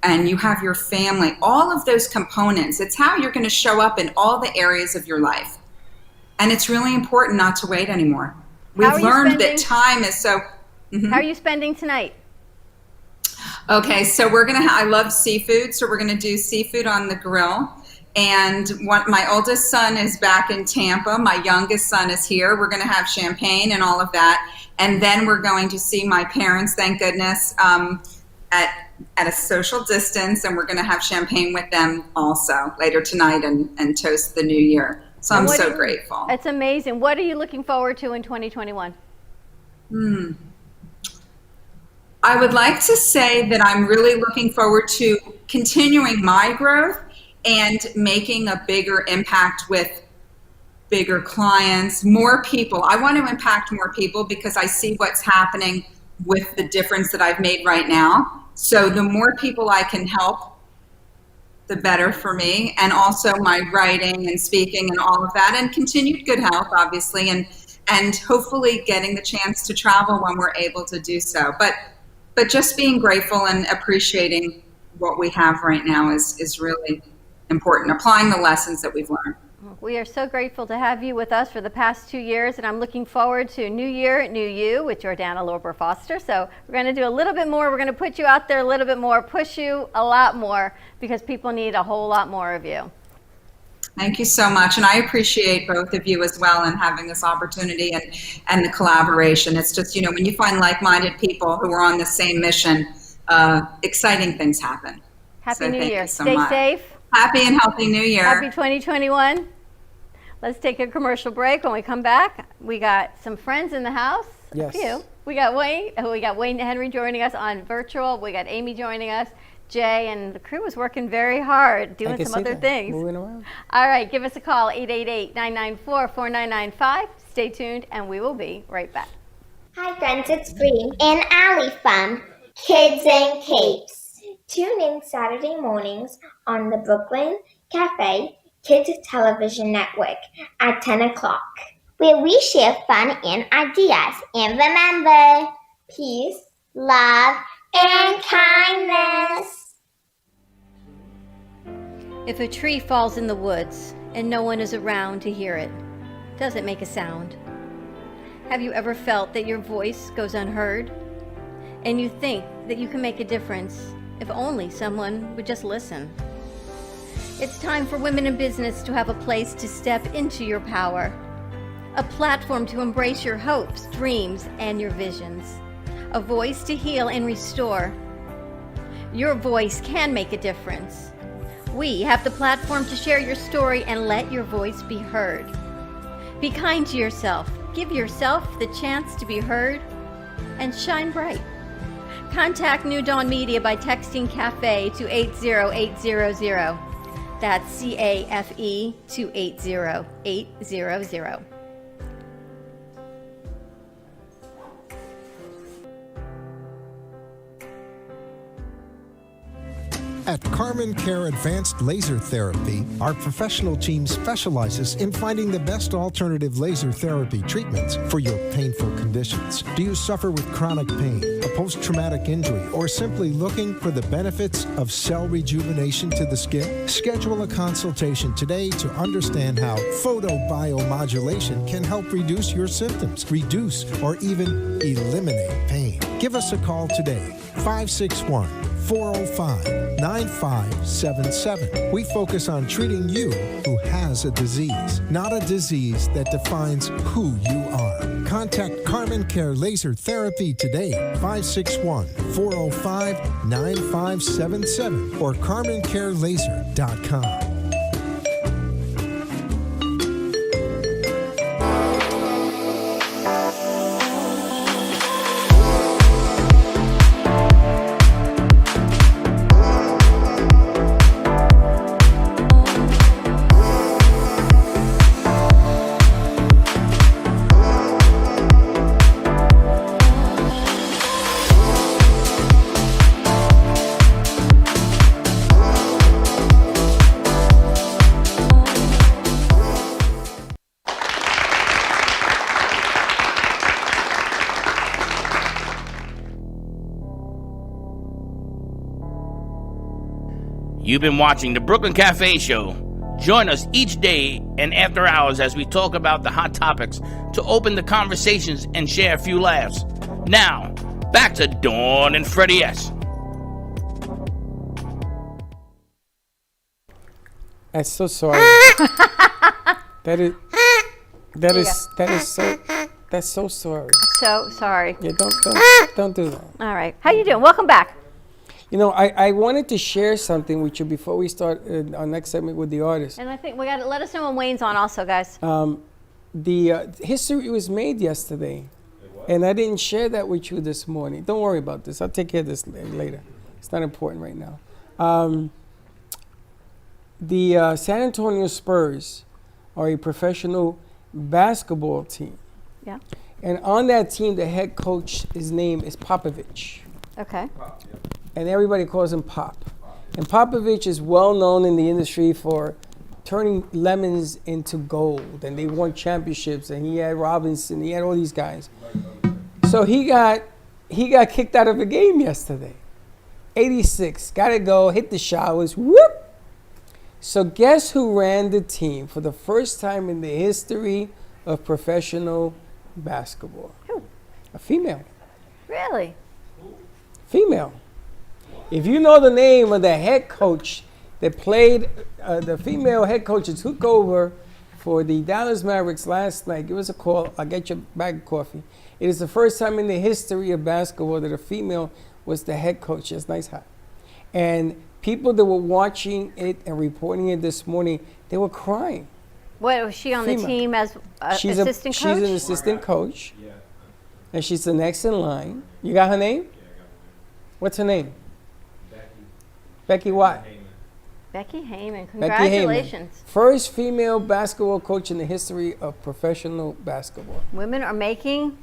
and you have your family, all of those components, it's how you're going to show up in all the areas of your life. And it's really important not to wait anymore. We've learned that time is so... How are you spending tonight? Okay, so I love seafood, so we're going to do seafood on the grill. And my oldest son is back in Tampa. My youngest son is here. We're going to have champagne and all of that. And then we're going to see my parents, thank goodness. at a social distance, and we're going to have champagne with them also later tonight and toast the new year. So I'm so grateful. It's amazing. What are you looking forward to in 2021? I would like to say that I'm really looking forward to continuing my growth and making a bigger impact with bigger clients, more people. I want to impact more people because I see what's happening with the difference that I've made right now. So the more people I can help, the better for me, and also my writing and speaking and all of that, and continued good health, obviously, and hopefully getting the chance to travel when we're able to do so. But just being grateful and appreciating what we have right now is really important, applying the lessons that we've learned. We are so grateful to have you with us for the past 2 years, and I'm looking forward to New Year, New You with Jordana Lorber Foster. So we're going to do a little bit more. We're going to put you out there a little bit more, push you a lot more, because people need a whole lot more of you. Thank you so much, and I appreciate both of you as well and having this opportunity and the collaboration. It's just, when you find like-minded people who are on the same mission, exciting things happen. Happy New Year. So Stay much. safe. Happy and healthy New Year. Happy 2021. Let's take a commercial break. When we come back, we got some friends in the house. Yes. A few. We got Wayne Henry joining us on virtual. We got Amy joining us. Jay and the crew was working very hard doing some other things. Moving around. All right, give us a call, 888-994-4995. Stay tuned, and we will be right back. Hi friends, it's Bree and Allie from Kids and Capes. Tune in Saturday mornings on the Brooklyn Café Kids Television Network at 10 o'clock, where we share fun and ideas. And remember, peace, love, and kindness. If a tree falls in the woods and no one is around to hear it, does it make a sound? Have you ever felt that your voice goes unheard? And you think that you can make a difference if only someone would just listen? It's time for women in business to have a place to step into your power, a platform to embrace your hopes, dreams, and your visions, a voice to heal and restore. Your voice can make a difference. We have the platform to share your story and let your voice be heard. Be kind to yourself. Give yourself the chance to be heard and shine bright. Contact New Dawn Media by texting CAFE to 80800. That's CAFE to 80800. At Carmen Care Advanced Laser Therapy, our professional team specializes in finding the best alternative laser therapy treatments for your painful conditions. Do you suffer with chronic pain, a post-traumatic injury, or simply looking for the benefits of cell rejuvenation to the skin? Schedule a consultation today to understand how photobiomodulation can help reduce your symptoms, reduce or even eliminate pain. Give us a call today, 561-405-9577. We focus on treating you who has a disease, not a disease that defines who you are. Contact Carmen Care Laser Therapy today, 561-405-9577 or carmencarelaser.com. You've been watching the Brooklyn Cafe Show. Join us each day and after hours as we talk about the hot topics to open the conversations and share a few laughs. Now, back to Dawn and Freddie S. I'm so sorry. That's so sorry. So sorry. Yeah, don't do that. All right. How you doing? Welcome back. You know, I wanted to share something with you before we start our next segment with the artist. And I think we got to let us know when Wayne's on also, guys. The history was made yesterday, and I didn't share that with you this morning. Don't worry about this. I'll take care of this later. It's not important right now. The San Antonio Spurs are a professional basketball team. Yeah. And on that team, the head coach, his name is Popovich. Okay. And everybody calls him Pop. And Popovich is well known in the industry for turning lemons into gold. And they won championships. And he had Robinson. He had all these guys. So he got kicked out of a game yesterday. 86. Got to go. Hit the showers. Whoop. So guess who ran the team for the first time in the history of professional basketball? Who? A female. Really? Female. If you know the name of the head coach that played, the female head coach that took over for the Dallas Mavericks last night, give us a call. I'll get you a bag of coffee. It is the first time in the history of basketball that a female was the head coach. It's nice hat. And people that were watching it and reporting it this morning, they were crying. What, was she on Female. the team as assistant coach? She's an assistant coach. And she's the next in line. You got her name? What's her name? Becky what? Becky Heyman. Becky Heyman. Congratulations. First female basketball coach in the history of professional basketball. Women are making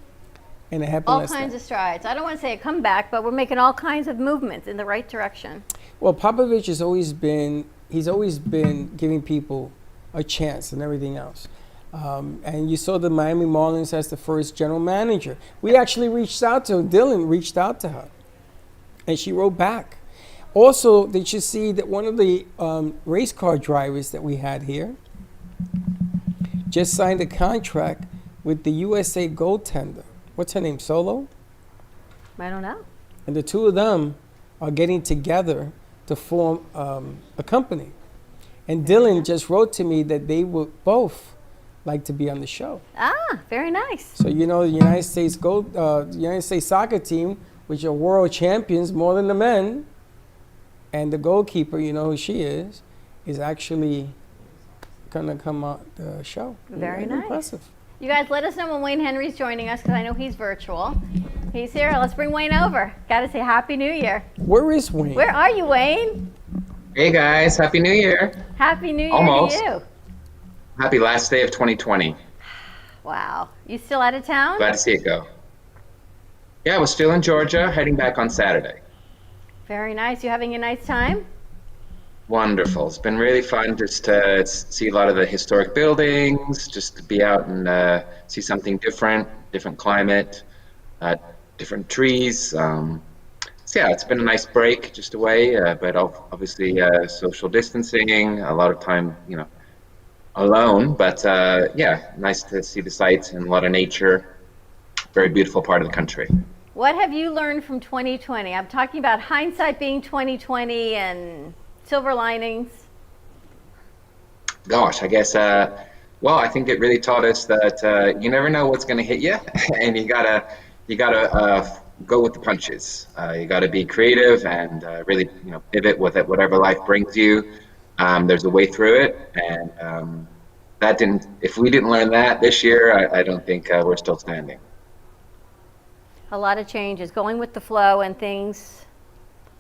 And it happened all last kinds night. of strides. I don't want to say a comeback, but we're making all kinds of movements in the right direction. Well, Popovich has always been giving people a chance and everything else. And you saw the Miami Marlins as the first general manager. We actually reached out to her. Dylan reached out to her. And she wrote back. Also, did you see that one of the race car drivers that we had here just signed a contract with the USA goaltender? What's her name? Solo? I don't know. And the two of them are getting together to form a company. And Dylan just wrote to me that they would both like to be on the show. Ah, very nice. So you know the United States soccer team, which are world champions more than the men, and the goalkeeper, you know who she is actually gonna come on the show. Very nice. Impressive. You guys, let us know when Wayne Henry's joining us, because I know he's virtual. He's here. Let's bring Wayne over. Got to say Happy New Year. Where is Wayne? Where are you, Wayne? Hey guys, Happy New Year. Happy New Year Almost. to you. Happy last day of 2020. Wow. You still out of town? Glad to see it go. Yeah, we're still in Georgia, heading back on Saturday. Very nice. You having a nice time? Wonderful. It's been really fun just to see a lot of the historic buildings, just to be out and see something different climate, different trees. So yeah, it's been a nice break just away, but obviously social distancing, a lot of time, alone, but yeah, nice to see the sights and a lot of nature. Very beautiful part of the country. What have you learned from 2020? I'm talking about hindsight being 2020 and silver linings. Gosh, I guess, well, I think it really taught us that you never know what's going to hit you, and you gotta go with the punches. You gotta be creative and really, pivot with it, whatever life brings you. There's a way through it, and if we didn't learn that this year, I don't think we're still standing. A lot of changes, going with the flow and things.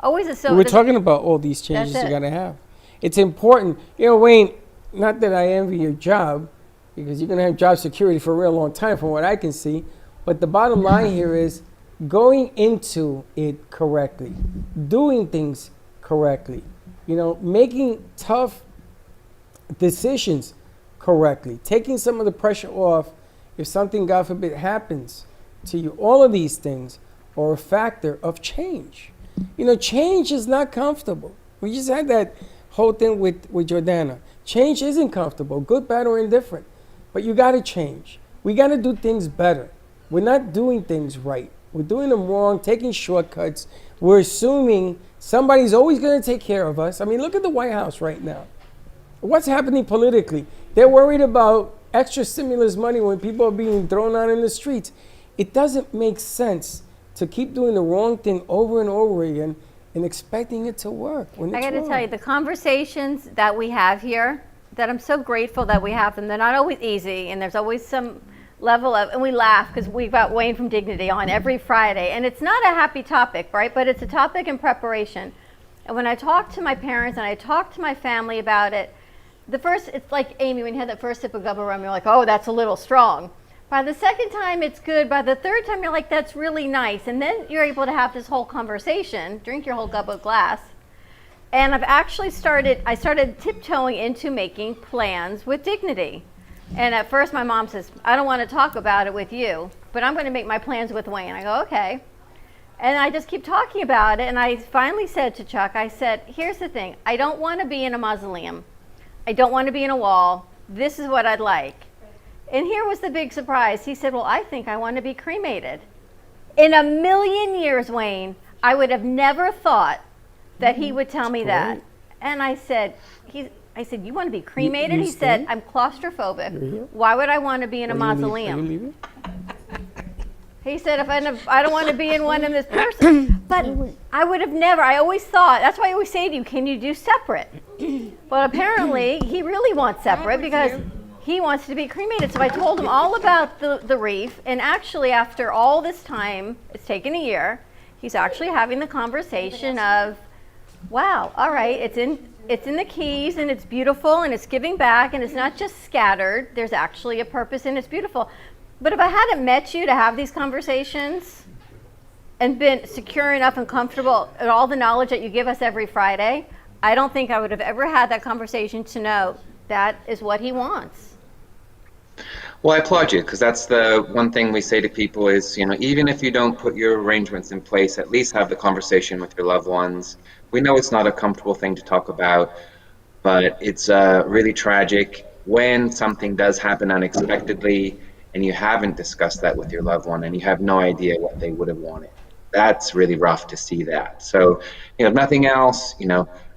Always a silver. We're talking about all these changes you gotta have. It's important. Wayne, not that I envy your job, because you're gonna have job security for a real long time from what I can see, but the bottom line here is going into it correctly, doing things correctly, making tough decisions correctly, taking some of the pressure off if something, God forbid, happens to you. All of these things are a factor of change. Change is not comfortable. We just had that whole thing with Jordana. Change isn't comfortable, good, bad, or indifferent. But you got to change. We got to do things better. We're not doing things right. We're doing them wrong, taking shortcuts. We're assuming somebody's always going to take care of us. I mean, look at the White House right now. What's happening politically? They're worried about extra stimulus money when people are being thrown out in the streets. It doesn't make sense to keep doing the wrong thing over and over again and expecting it to work when I it's got to wrong. tell you, the conversations that we have here, that I'm so grateful that we have them. They're not always easy, and there's always some level of, and we laugh because we've got Wayne from Dignity on every Friday, and it's not a happy topic, right? But it's a topic in preparation. And when I talk to my parents and I talk to my family about it, it's like Amy, when you had that first sip of gubba rum, you're like, oh, that's a little strong. By the second time, it's good. By the third time, you're like, that's really nice. And then you're able to have this whole conversation, drink your whole gubba glass. And I started tiptoeing into making plans with Dignity. And at first, my mom says, I don't want to talk about it with you, but I'm going to make my plans with Wayne. I go, okay. And I just keep talking about it. And I finally said to Chuck, I said, here's the thing. I don't want to be in a mausoleum. I don't want to be in a wall. This is what I'd like. And here was the big surprise. He said, well, I think I want to be cremated. In a million years, Wayne, I would have never thought that he would tell me that. And I said, you want to be cremated? He said, I'm claustrophobic. Why would I want to be in a mausoleum? Are you leaving? He said, if I don't want to be in one in this person. But I would have never, I always thought, that's why I always say to you, can you do separate? But apparently, he really wants separate because he wants to be cremated. So I told him all about the reef. And actually, after all this time, it's taken a year, he's actually having the conversation of, wow, all right, it's in the Keys and it's beautiful and it's giving back and it's not just scattered. There's actually a purpose and it's beautiful. But if I hadn't met you to have these conversations and been secure enough and comfortable in all the knowledge that you give us every Friday, I don't think I would have ever had that conversation to know that is what he wants. Well, I applaud you, because that's the one thing we say to people is, even if you don't put your arrangements in place, at least have the conversation with your loved ones. We know it's not a comfortable thing to talk about, but it's really tragic when something does happen unexpectedly and you haven't discussed that with your loved one and you have no idea what they would have wanted. That's really rough to see that. So, if nothing else,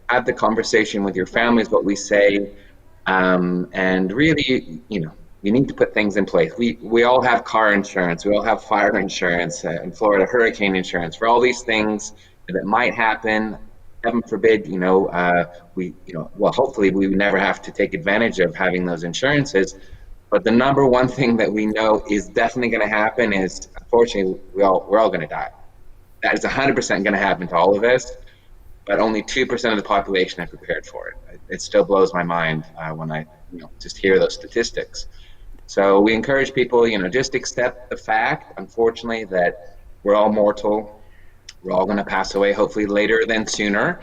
have the conversation with your family is what we say, and really, you need to put things in place. We all have car insurance, we all have fire insurance, in Florida, hurricane insurance, for all these things that might happen. Heaven forbid, hopefully we never have to take advantage of having those insurances. But the number one thing that we know is definitely going to happen is, unfortunately, we're all going to die. That is 100% going to happen to all of us, but only 2% of the population are prepared for it. It still blows my mind when I just hear those statistics. So we encourage people, just accept the fact, unfortunately, that we're all mortal. We're all going to pass away, hopefully later than sooner.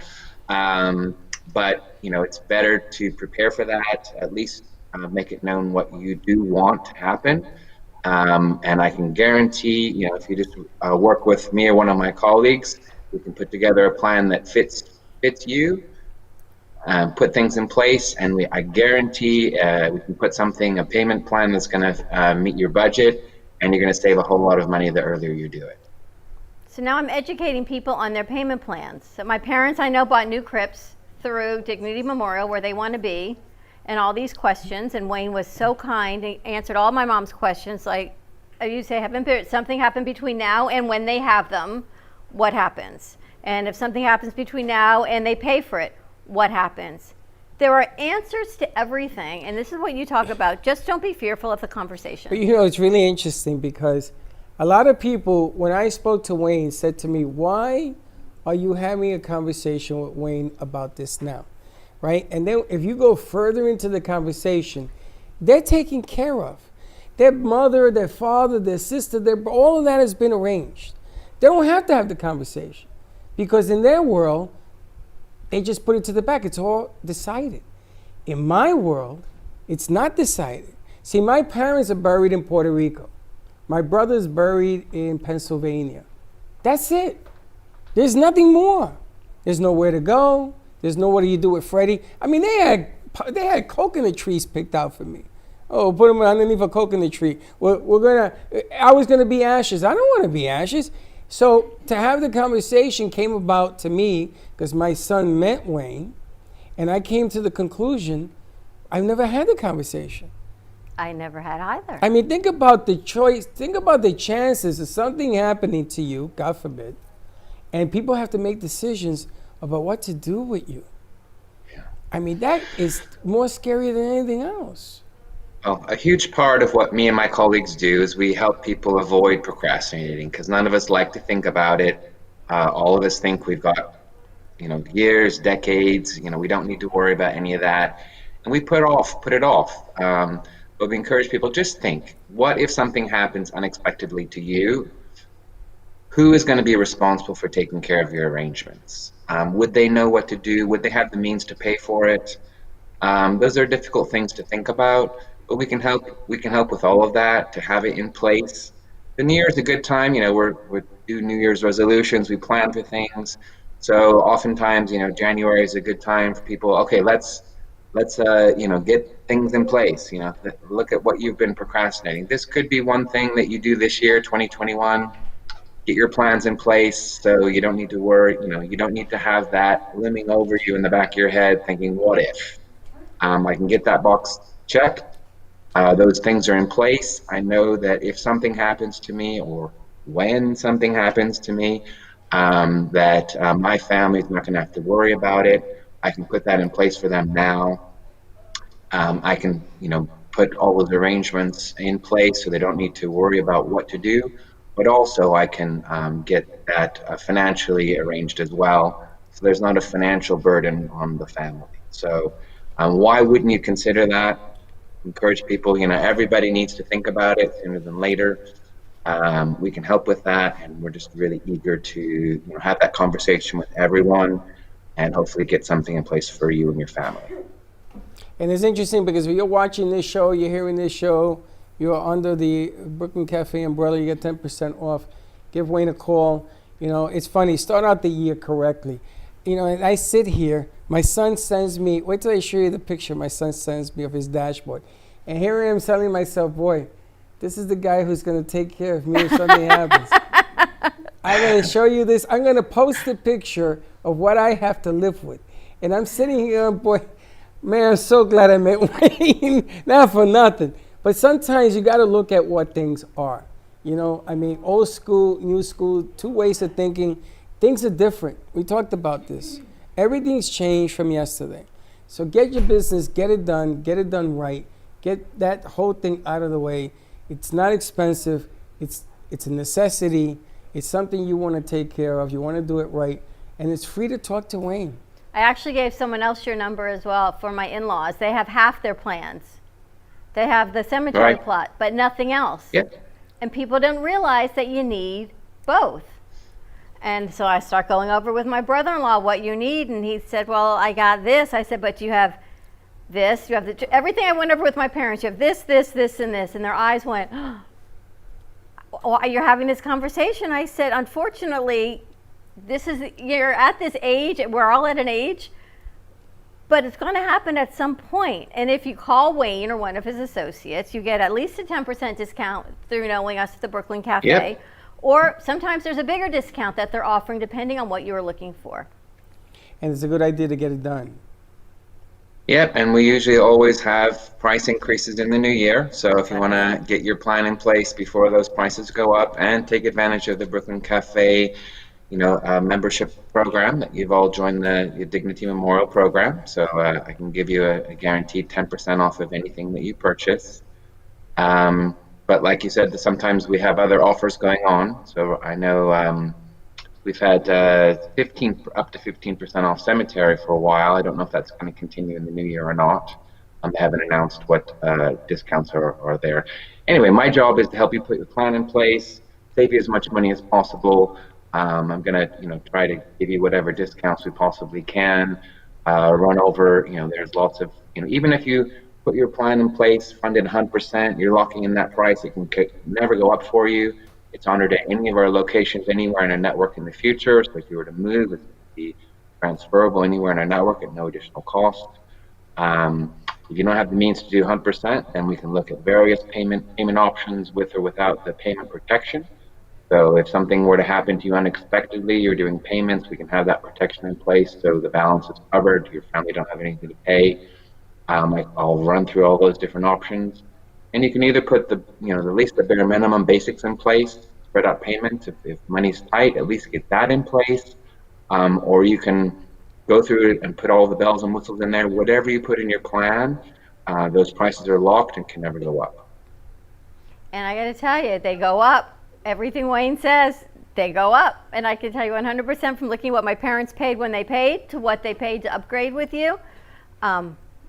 But, it's better to prepare for that, at least make it known what you do want to happen. And I can guarantee, if you just work with me or one of my colleagues, we can put together a plan that fits you, put things in place, and I guarantee we can put a payment plan that's going to meet your budget, and you're going to save a whole lot of money the earlier you do it. So now I'm educating people on their payment plans. So my parents, I know, bought new crypts through Dignity Memorial where they want to be, and all these questions. And Wayne was so kind. He answered all my mom's questions. Like you say, something happened between now and when they have them, what happens? And if something happens between now and they pay for it, what happens? There are answers to everything. And this is what you talk about. Just don't be fearful of the conversation. But it's really interesting because a lot of people, when I spoke to Wayne, said to me, why are you having a conversation with Wayne about this now? Right? And then if you go further into the conversation, they're taken care of. Their mother, their father, their sister, all of that has been arranged. They don't have to have the conversation because in their world, they just put it to the back. It's all decided. In my world, it's not decided. See, my parents are buried in Puerto Rico. My brother's buried in Pennsylvania. That's it. There's nothing more. There's nowhere to go. There's no what do you do with Freddie. I mean, they had coconut trees picked out for me. Oh, put them underneath a coconut tree. I was gonna be ashes. I don't want to be ashes. So to have the conversation came about to me because my son met Wayne, and I came to the conclusion I've never had the conversation. I never had either. I mean, think about the choice. Think about the chances of something happening to you, God forbid, And people have to make decisions about what to do with you. I mean, that is more scary than anything else. Well, a huge part of what me and my colleagues do is we help people avoid procrastinating because none of us like to think about it. All of us think we've got, years, decades, we don't need to worry about any of that. And we put it off. But we encourage people, just think, what if something happens unexpectedly to you? Who is going to be responsible for taking care of your arrangements? Would they know what to do? Would they have the means to pay for it? Those are difficult things to think about, but we can help. We can help with all of that to have it in place. The New Year is a good time. We do New Year's resolutions. We plan for things. So oftentimes, January is a good time for people. Okay, let's get things in place. Look at what you've been procrastinating. This could be one thing that you do this year, 2021. Get your plans in place so you don't need to worry. You don't need to have that looming over you in the back of your head, thinking, "What if?" I can get that box checked. Those things are in place. I know that if something happens to me or when something happens to me, that my family is not going to have to worry about it. I can put that in place for them now. I can, put all those arrangements in place so they don't need to worry about what to do. But also I can get that financially arranged as well. So there's not a financial burden on the family. So why wouldn't you consider that? Encourage people, everybody needs to think about it sooner than later. We can help with that, and we're just really eager to have that conversation with everyone and hopefully get something in place for you and your family. And it's interesting because if you're watching this show, you're hearing this show, you're under the Brooklyn Cafe umbrella, you get 10% off. Give Wayne a call. It's funny, start out the year correctly. And I sit here, my son sends me, wait till I show you the picture my son sends me of his dashboard. And here I am telling myself, boy, this is the guy who's going to take care of me if something happens. I'm going to show you this. I'm going to post a picture of what I have to live with. And I'm sitting here, boy, man, I'm so glad I met Wayne. Not for nothing. But sometimes you got to look at what things are. Old school, new school, two ways of thinking. Things are different. We talked about this. Everything's changed from yesterday. So get your business, get it done right. Get that whole thing out of the way. It's not expensive. It's a necessity. It's something you want to take care of. You want to do it right. And it's free to talk to Wayne. I actually gave someone else your number as well for my in-laws. They have half their plans. They have the cemetery plot, but nothing else. Yep. And people don't realize that you need both. And so I start going over with my brother-in-law what you need, and he said, well, I got this. I said, but you have this, you have everything I went over with my parents. You have this, this, this, and this. And their eyes went, oh, you're having this conversation. I said, unfortunately, you're at this age, we're all at an age, but it's going to happen at some point. And if you call Wayne or one of his associates, you get at least a 10% discount through knowing us at the Brooklyn Cafe. Yep. Or sometimes there's a bigger discount that they're offering depending on what you were looking for. And it's a good idea to get it done. Yep, and we usually always have price increases in the new year. So if you want to get your plan in place before those prices go up and take advantage of the Brooklyn Cafe, membership program that you've all joined the Dignity Memorial program. So I can give you a guaranteed 10% off of anything that you purchase. But like you said, sometimes we have other offers going on. So I know we've had up to 15% off cemetery for a while. I don't know if that's going to continue in the new year or not. They haven't announced what discounts are there. Anyway, my job is to help you put your plan in place, save you as much money as possible. I'm going to try to give you whatever discounts we possibly can. Run over, there's lots of, even if you put your plan in place, funded 100%, you're locking in that price. It can never go up for you. It's honored at any of our locations anywhere in our network in the future. So if you were to move, it would be transferable anywhere in our network at no additional cost. If you don't have the means to do 100%, then we can look at various payment options with or without the payment protection. So if something were to happen to you unexpectedly, you're doing payments, we can have that protection in place so the balance is covered, your family don't have anything to pay. I'll run through all those different options. And you can either put at least the bare minimum basics in place, spread out payments. If money's tight, at least get that in place. Or you can go through it and put all the bells and whistles in there. Whatever you put in your plan, those prices are locked and can never go up. And I got to tell you, they go up. Everything Wayne says, they go up. And I can tell you 100% from looking at what my parents paid when they paid to what they paid to upgrade with you,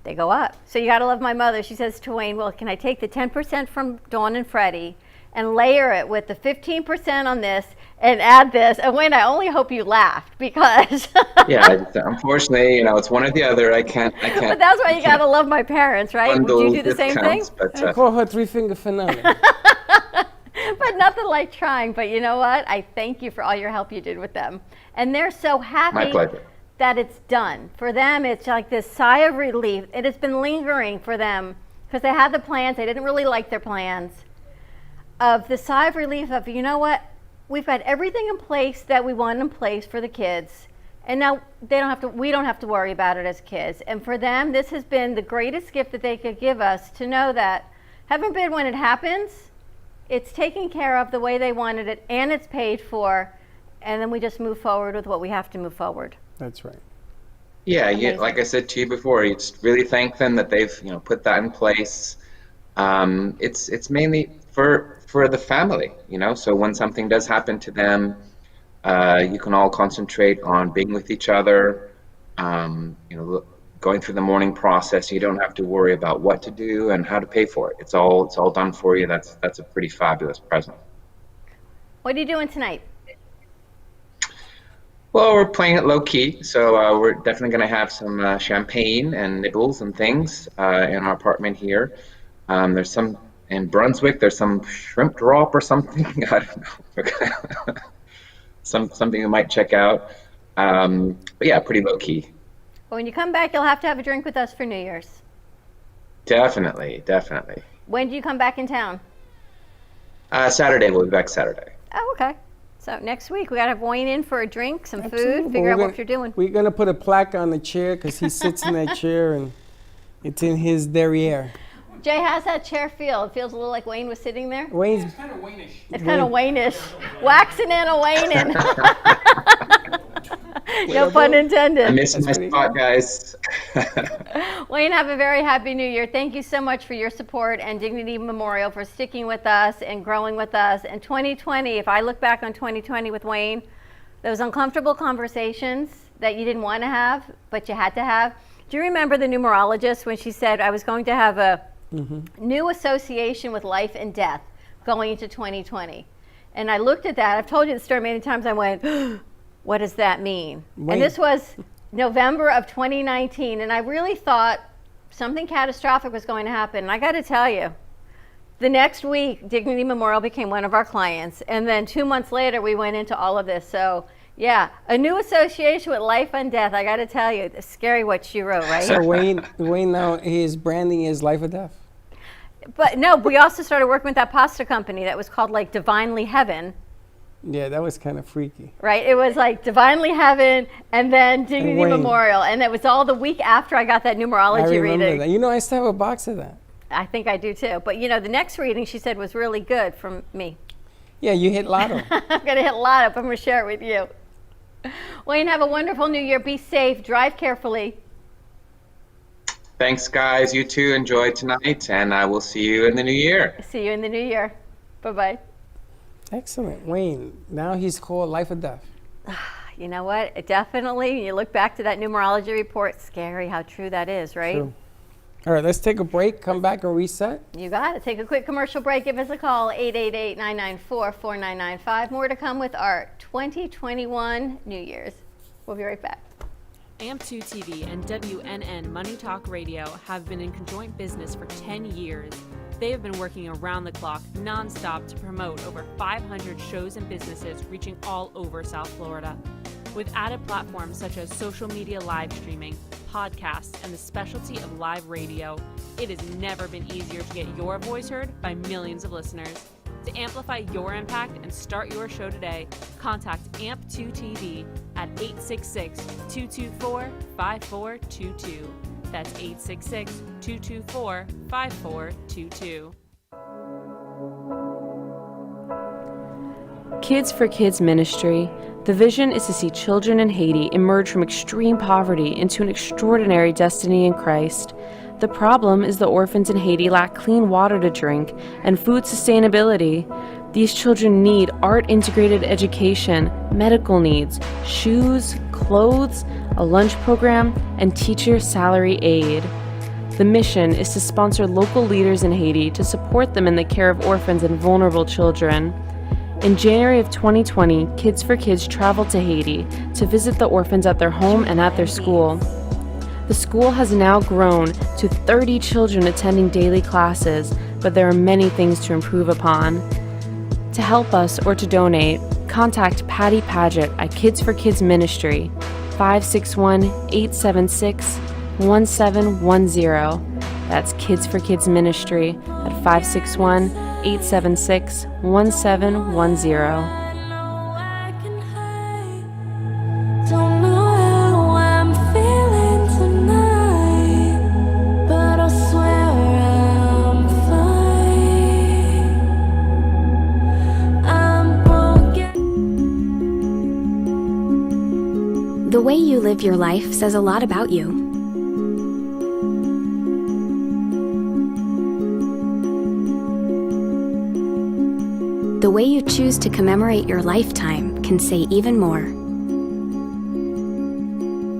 they go up. So you got to love my mother. She says to Wayne, well, can I take the 10% from Dawn and Freddie and layer it with the 15% on this and add this? And Wayne, I only hope you laughed because Yeah, unfortunately, it's one or the other. I can't. But that's why you got to love my parents, right? Would you do the same thing? I call her three-finger Fernanda. But nothing like trying. But you know what? I thank you for all your help you did with them. And they're so happy My pleasure. that it's done. For them, it's like this sigh of relief. It has been lingering for them because they had the plans. They didn't really like their plans. Of the sigh of relief of, you know what? We've got everything in place that we want in place for the kids. And now we don't have to worry about it as kids. And for them, this has been the greatest gift that they could give us, to know that, heaven forbid, when it happens, it's taken care of the way they wanted it and it's paid for. And then we just move forward with what we have to move forward. That's right. Yeah, like I said to you before, you just really thank them that they've put that in place. It's mainly for the family, So when something does happen to them, you can all concentrate on being with each other. Going through the mourning process, you don't have to worry about what to do and how to pay for it. It's all done for you. That's a pretty fabulous present. What are you doing tonight? Well, we're playing it low key, so we're definitely going to have some champagne and nibbles and things in our apartment here. There's some in Brunswick. There's some shrimp drop or something. I don't know. Something you might check out. But yeah, pretty low key. Well, when you come back, you'll have to have a drink with us for New Year's. Definitely. When do you come back in town? Saturday. We'll be back Saturday. Oh, okay. So next week, we got to have Wayne in for a drink, some Absolutely. food, figure out what you're doing. We're going to put a plaque on the chair because he sits in that chair and it's in his derriere. Jay, how's that chair feel? It feels a little like Wayne was sitting there? Wayne's Kind of Waynish. It's kind of Waynish. Waxing and a waning. No pun intended. I missed my spot, guys. Wayne, have a very happy New Year. Thank you so much for your support and Dignity Memorial for sticking with us and growing with us. And 2020, if I look back on 2020 with Wayne, those uncomfortable conversations that you didn't want to have, but you had to have. Do you remember the numerologist when she said I was going to have a new association with life and death going into 2020? And I looked at that. I've told you the story many times. I went, what does that mean? Wait. And this was November of 2019. And I really thought something catastrophic was going to happen. And I got to tell you, the next week, Dignity Memorial became one of our clients. And then 2 months later, we went into all of this. So yeah, a new association with life and death. I got to tell you, it's scary what she wrote, right? So Wayne now, his branding is life or death. But no, we also started working with that pasta company that was called like Divinely Heaven, Yeah, that was kind of freaky. right? It was like Divinely Heaven and then Dignity Wayne. Memorial. And it was all the week after I got that I remember remember reading. that. I still have a box of that. I think I do too. But the next reading she said was really good from me. Yeah, you hit lotto. I'm going to hit a lot up. I'm going to share it with you. Wayne, have a wonderful New Year. Be safe. Drive carefully. Thanks, guys. You too. Enjoy tonight, and I will see you in the new year. See you in the new year. Bye-bye. Excellent. Wayne, now he's called life or death. You know what? It definitely, when you look back to that numerology report, scary how true that is, right? True. All right, let's take a break, come back and reset. You got it. Take a quick commercial break. Give us a call, 888-994-4995. More to come with our 2021 New Year's. We'll be right back. AMP2 TV and WNN Money Talk Radio have been in conjoint business for 10 years. They have been working around the clock, nonstop, to promote over 500 shows and businesses reaching all over South Florida. With added platforms such as social media live streaming, podcasts, and the specialty of live radio, it has never been easier to get your voice heard by millions of listeners. To amplify your impact and start your show today, contact AMP2 TV at 866-224-5422. That's 866-224-5422. Kids for Kids Ministry, the vision is to see children in Haiti emerge from extreme poverty into an extraordinary destiny in Christ. The problem is the orphans in Haiti lack clean water to drink and food sustainability. These children need art-integrated education, medical needs, shoes, clothes, a lunch program, and teacher salary aid. The mission is to sponsor local leaders in Haiti to support them in the care of orphans and vulnerable children. In January of 2020, Kids for Kids traveled to Haiti to visit the orphans at their home and at their school. The school has now grown to 30 children attending daily classes, but there are many things to improve upon. To help us or to donate, contact Patty Paget at Kids for Kids Ministry, 561-876-1710. That's Kids for Kids Ministry at 561-876-1710. The way you live your life says a lot about you. The way you choose to commemorate your lifetime can say even more.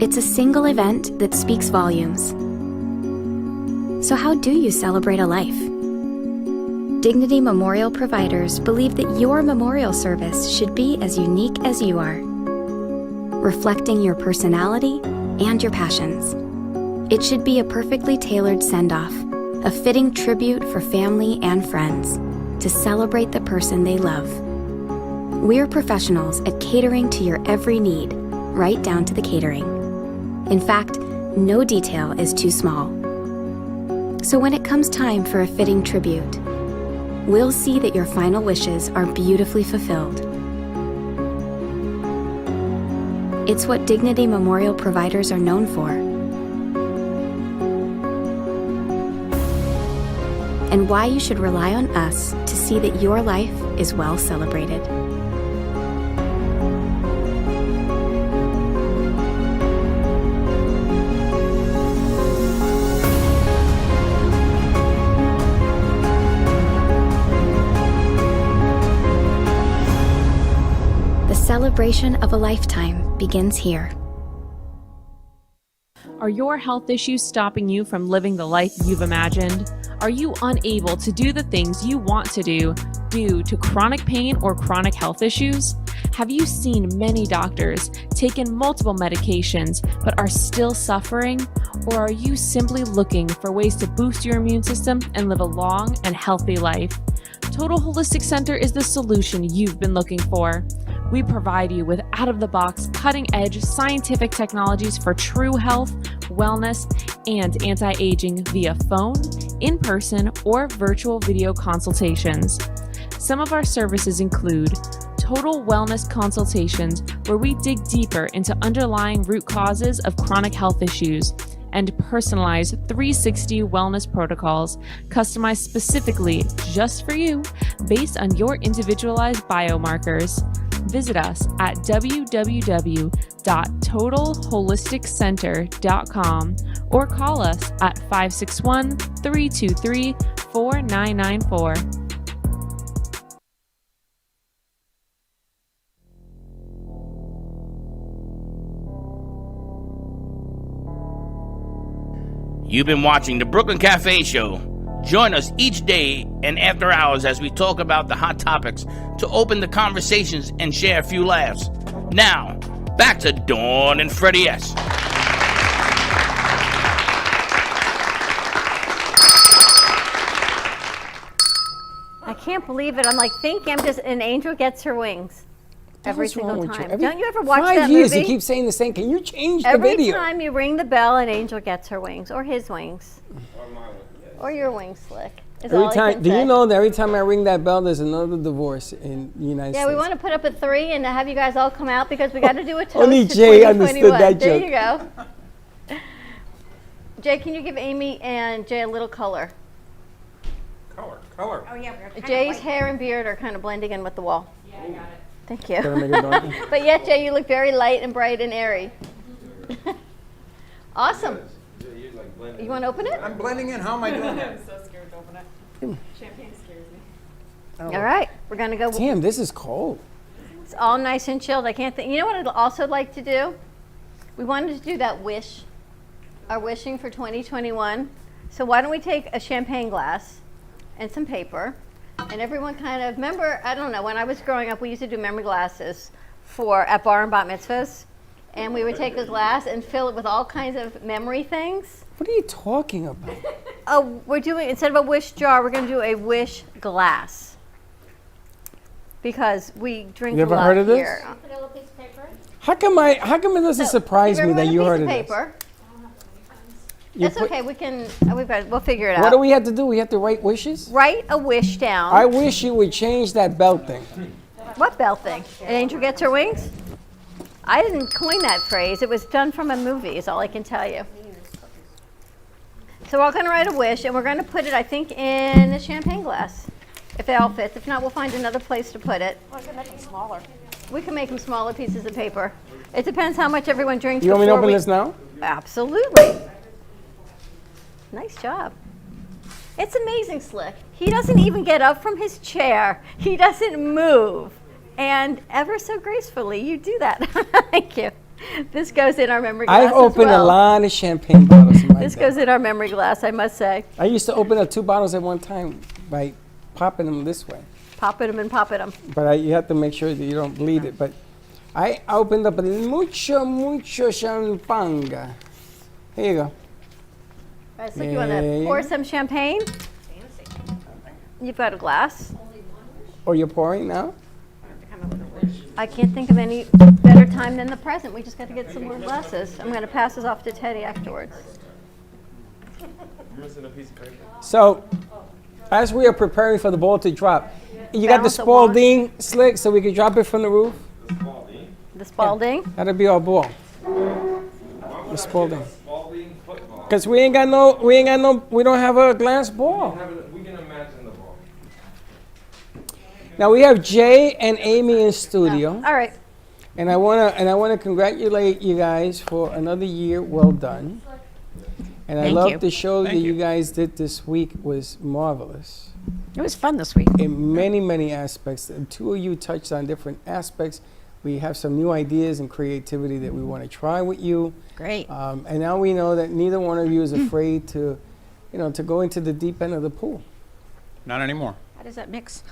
It's a single event that speaks volumes. So how do you celebrate a life? Dignity Memorial providers believe that your memorial service should be as unique as you are, reflecting your personality and your passions. It should be a perfectly tailored send-off, a fitting tribute for family and friends to celebrate the person they love. We're professionals at catering to your every need, right down to the catering. In fact, no detail is too small. So when it comes time for a fitting tribute, we'll see that your final wishes are beautifully fulfilled. It's what Dignity Memorial providers are known for. And why you should rely on us to see that your life is well celebrated. The celebration of a lifetime begins here. Are your health issues stopping you from living the life you've imagined? Are you unable to do the things you want to do due to chronic pain or chronic health issues? Have you seen many doctors, taken multiple medications, but are still suffering? Or are you simply looking for ways to boost your immune system and live a long and healthy life? Total Holistic Center is the solution you've been looking for. We provide you with out-of-the-box, cutting-edge scientific technologies for true health, wellness, and anti-aging via phone, in-person, or virtual video consultations. Some of our services include total wellness consultations, where we dig deeper into underlying root causes of chronic health issues, and personalized 360 wellness protocols customized specifically just for you based on your individualized biomarkers. Visit us at www.totalholisticcenter.com or call us at 561-323-4994. You've been watching the Brooklyn Café Show. Join us each day and after hours as we talk about the hot topics to open the conversations and share a few laughs. Now, back to Dawn and Freddie S. I can't believe it. I'm like thinking I'm just an angel gets her wings every single time. Don't you ever watch that movie? 5 years you keep saying the same. Can you change the video? Every time you ring the bell, an angel gets her wings, or his wings, or your wings, Slick. Every time, do you know that every time I ring that bell, there's another divorce in the United States? Yeah, we want to put up a 3 and have you guys all come out because we got to do a toast Only to Jay 2021. understood that there joke. You go. Jay, can you give Amy and Jay a little color? Color. Oh yeah. Jay's hair and beard are kind of blending in with the wall. Yeah, I got it. Thank you. Gotta make it dark. But yet, Jay, you look very light and bright and airy. Awesome. You want to open it? I'm blending in. How am I doing that? I'm so scared to open it. Champagne scares me. All right, we're gonna go. Damn, this is cold. It's all nice and chilled. I can't think. You know what I'd also like to do? We wanted to do that wish, our wishing for 2021. So why don't we take a champagne glass and some paper, and everyone kind of remember. I don't know. When I was growing up, we used to do memory glasses at bar and bat mitzvahs, and we would take a glass and fill it with all kinds of memory things. What are you talking about? Oh, we're doing, instead of a wish jar, we're going to do a wish glass. Because we drink You a ever lot heard of this? here. How come it doesn't surprise me that you heard of this? paper. You That's put- okay. We'll figure it What out. do we have to do? We have to write wishes? Write a wish down. I wish you would change that belt thing. What bell thing? An angel gets her wings? I didn't coin that phrase. It was done from a movie, is all I can tell you. So we're all going to write a wish, and we're going to put it, I think, in a champagne glass, if it all fits. If not, we'll find another place to put it. I can make them smaller. We can make them smaller pieces of paper. It depends how much everyone drinks. You want me to before open we- this now? Absolutely. Nice job. It's amazing, Slick. He doesn't even get up from his chair. He doesn't move. And ever so gracefully, you do that. Thank you. This goes in our memory glass I've opened as well. a lot of champagne bottles in my This day. goes in our memory glass, I must say. I used to open up 2 bottles at one time by popping them this way. Popping them and popping them. But you have to make sure that you don't bleed it. But I opened up mucho champagne. Here you go. All right, so you want Yeah, to yeah. pour some champagne? You've got a glass. Or you're pouring now? I can't think of any better time than the present. We just got to get some more glasses. I'm going to pass this off to Teddy afterwards. So, as we are preparing for the ball to drop, you got the Balance the wand. Spalding Slick so we can drop it from the roof? The Spalding. That'll be our ball. The Spalding. Because we don't have a glass ball. We can imagine the ball. Now we have Jay and Amy in studio. All right. And I wanna congratulate you guys for another year well done. And I Thank love you. the show that you guys did this week was marvelous. It was fun this week. In many, many aspects. The 2 of you touched on different aspects. We have some new ideas and creativity that we want to try with you. Great. And now we know that neither one of you is afraid to go into the deep end of the pool. Not anymore. How does that mix?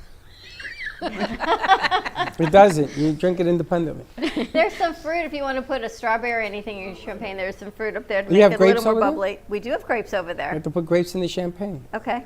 It doesn't. You drink it independently. There's some fruit if you want to put a strawberry or anything in your champagne. There's some fruit up there to You make have it a little grapes more over there? bubbly. We do have grapes over You there. have to put grapes in the champagne. Okay.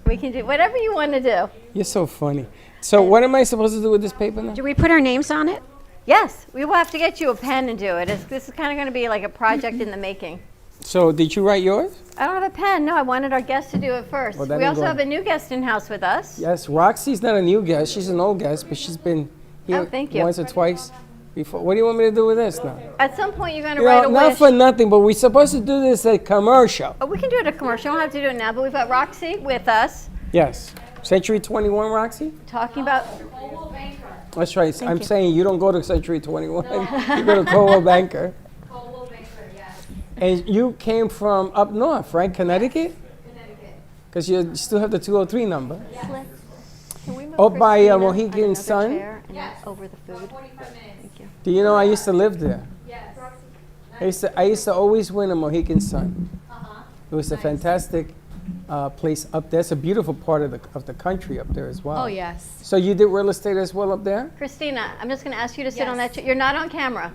We can do whatever you want to do. You're so funny. So what am I supposed to do with this paper now? Do we put our names on it? Yes, we will have to get you a pen and do it. This is kind of going to be like a project in the making. So did you write yours? I don't have a pen. No, I wanted our guest to do it first. Well, that We ain't also going. have a new guest in house with us. Yes, Roxy's not a new guest. She's an old guest, but she's been here thank you. once or twice before. What do you want me to do with this now? At some point, you're going to You write know, a not wish. for nothing, but we're supposed to do this at commercial. Oh, we can do it at a commercial. We don't have to do it now, but we've got Roxy with us Yes. Century 21, Roxy? talking about. That's right. Thank I'm you. saying you don't go to Century 21. You go to Coldwell Banker. And you came from up north, right? Connecticut? Because you still have the 203 number. Can we move Up by Christina on Mohegan another Sun? chair and over the food? Thank you. Do you know I used to live there? I used to always win a Mohegan Sun. It was a fantastic place up there. It's a beautiful part of the country up there as well. Oh, yes. So you did real estate as well up there? Christina, I'm just going to ask you to sit on that chair. You're not on camera.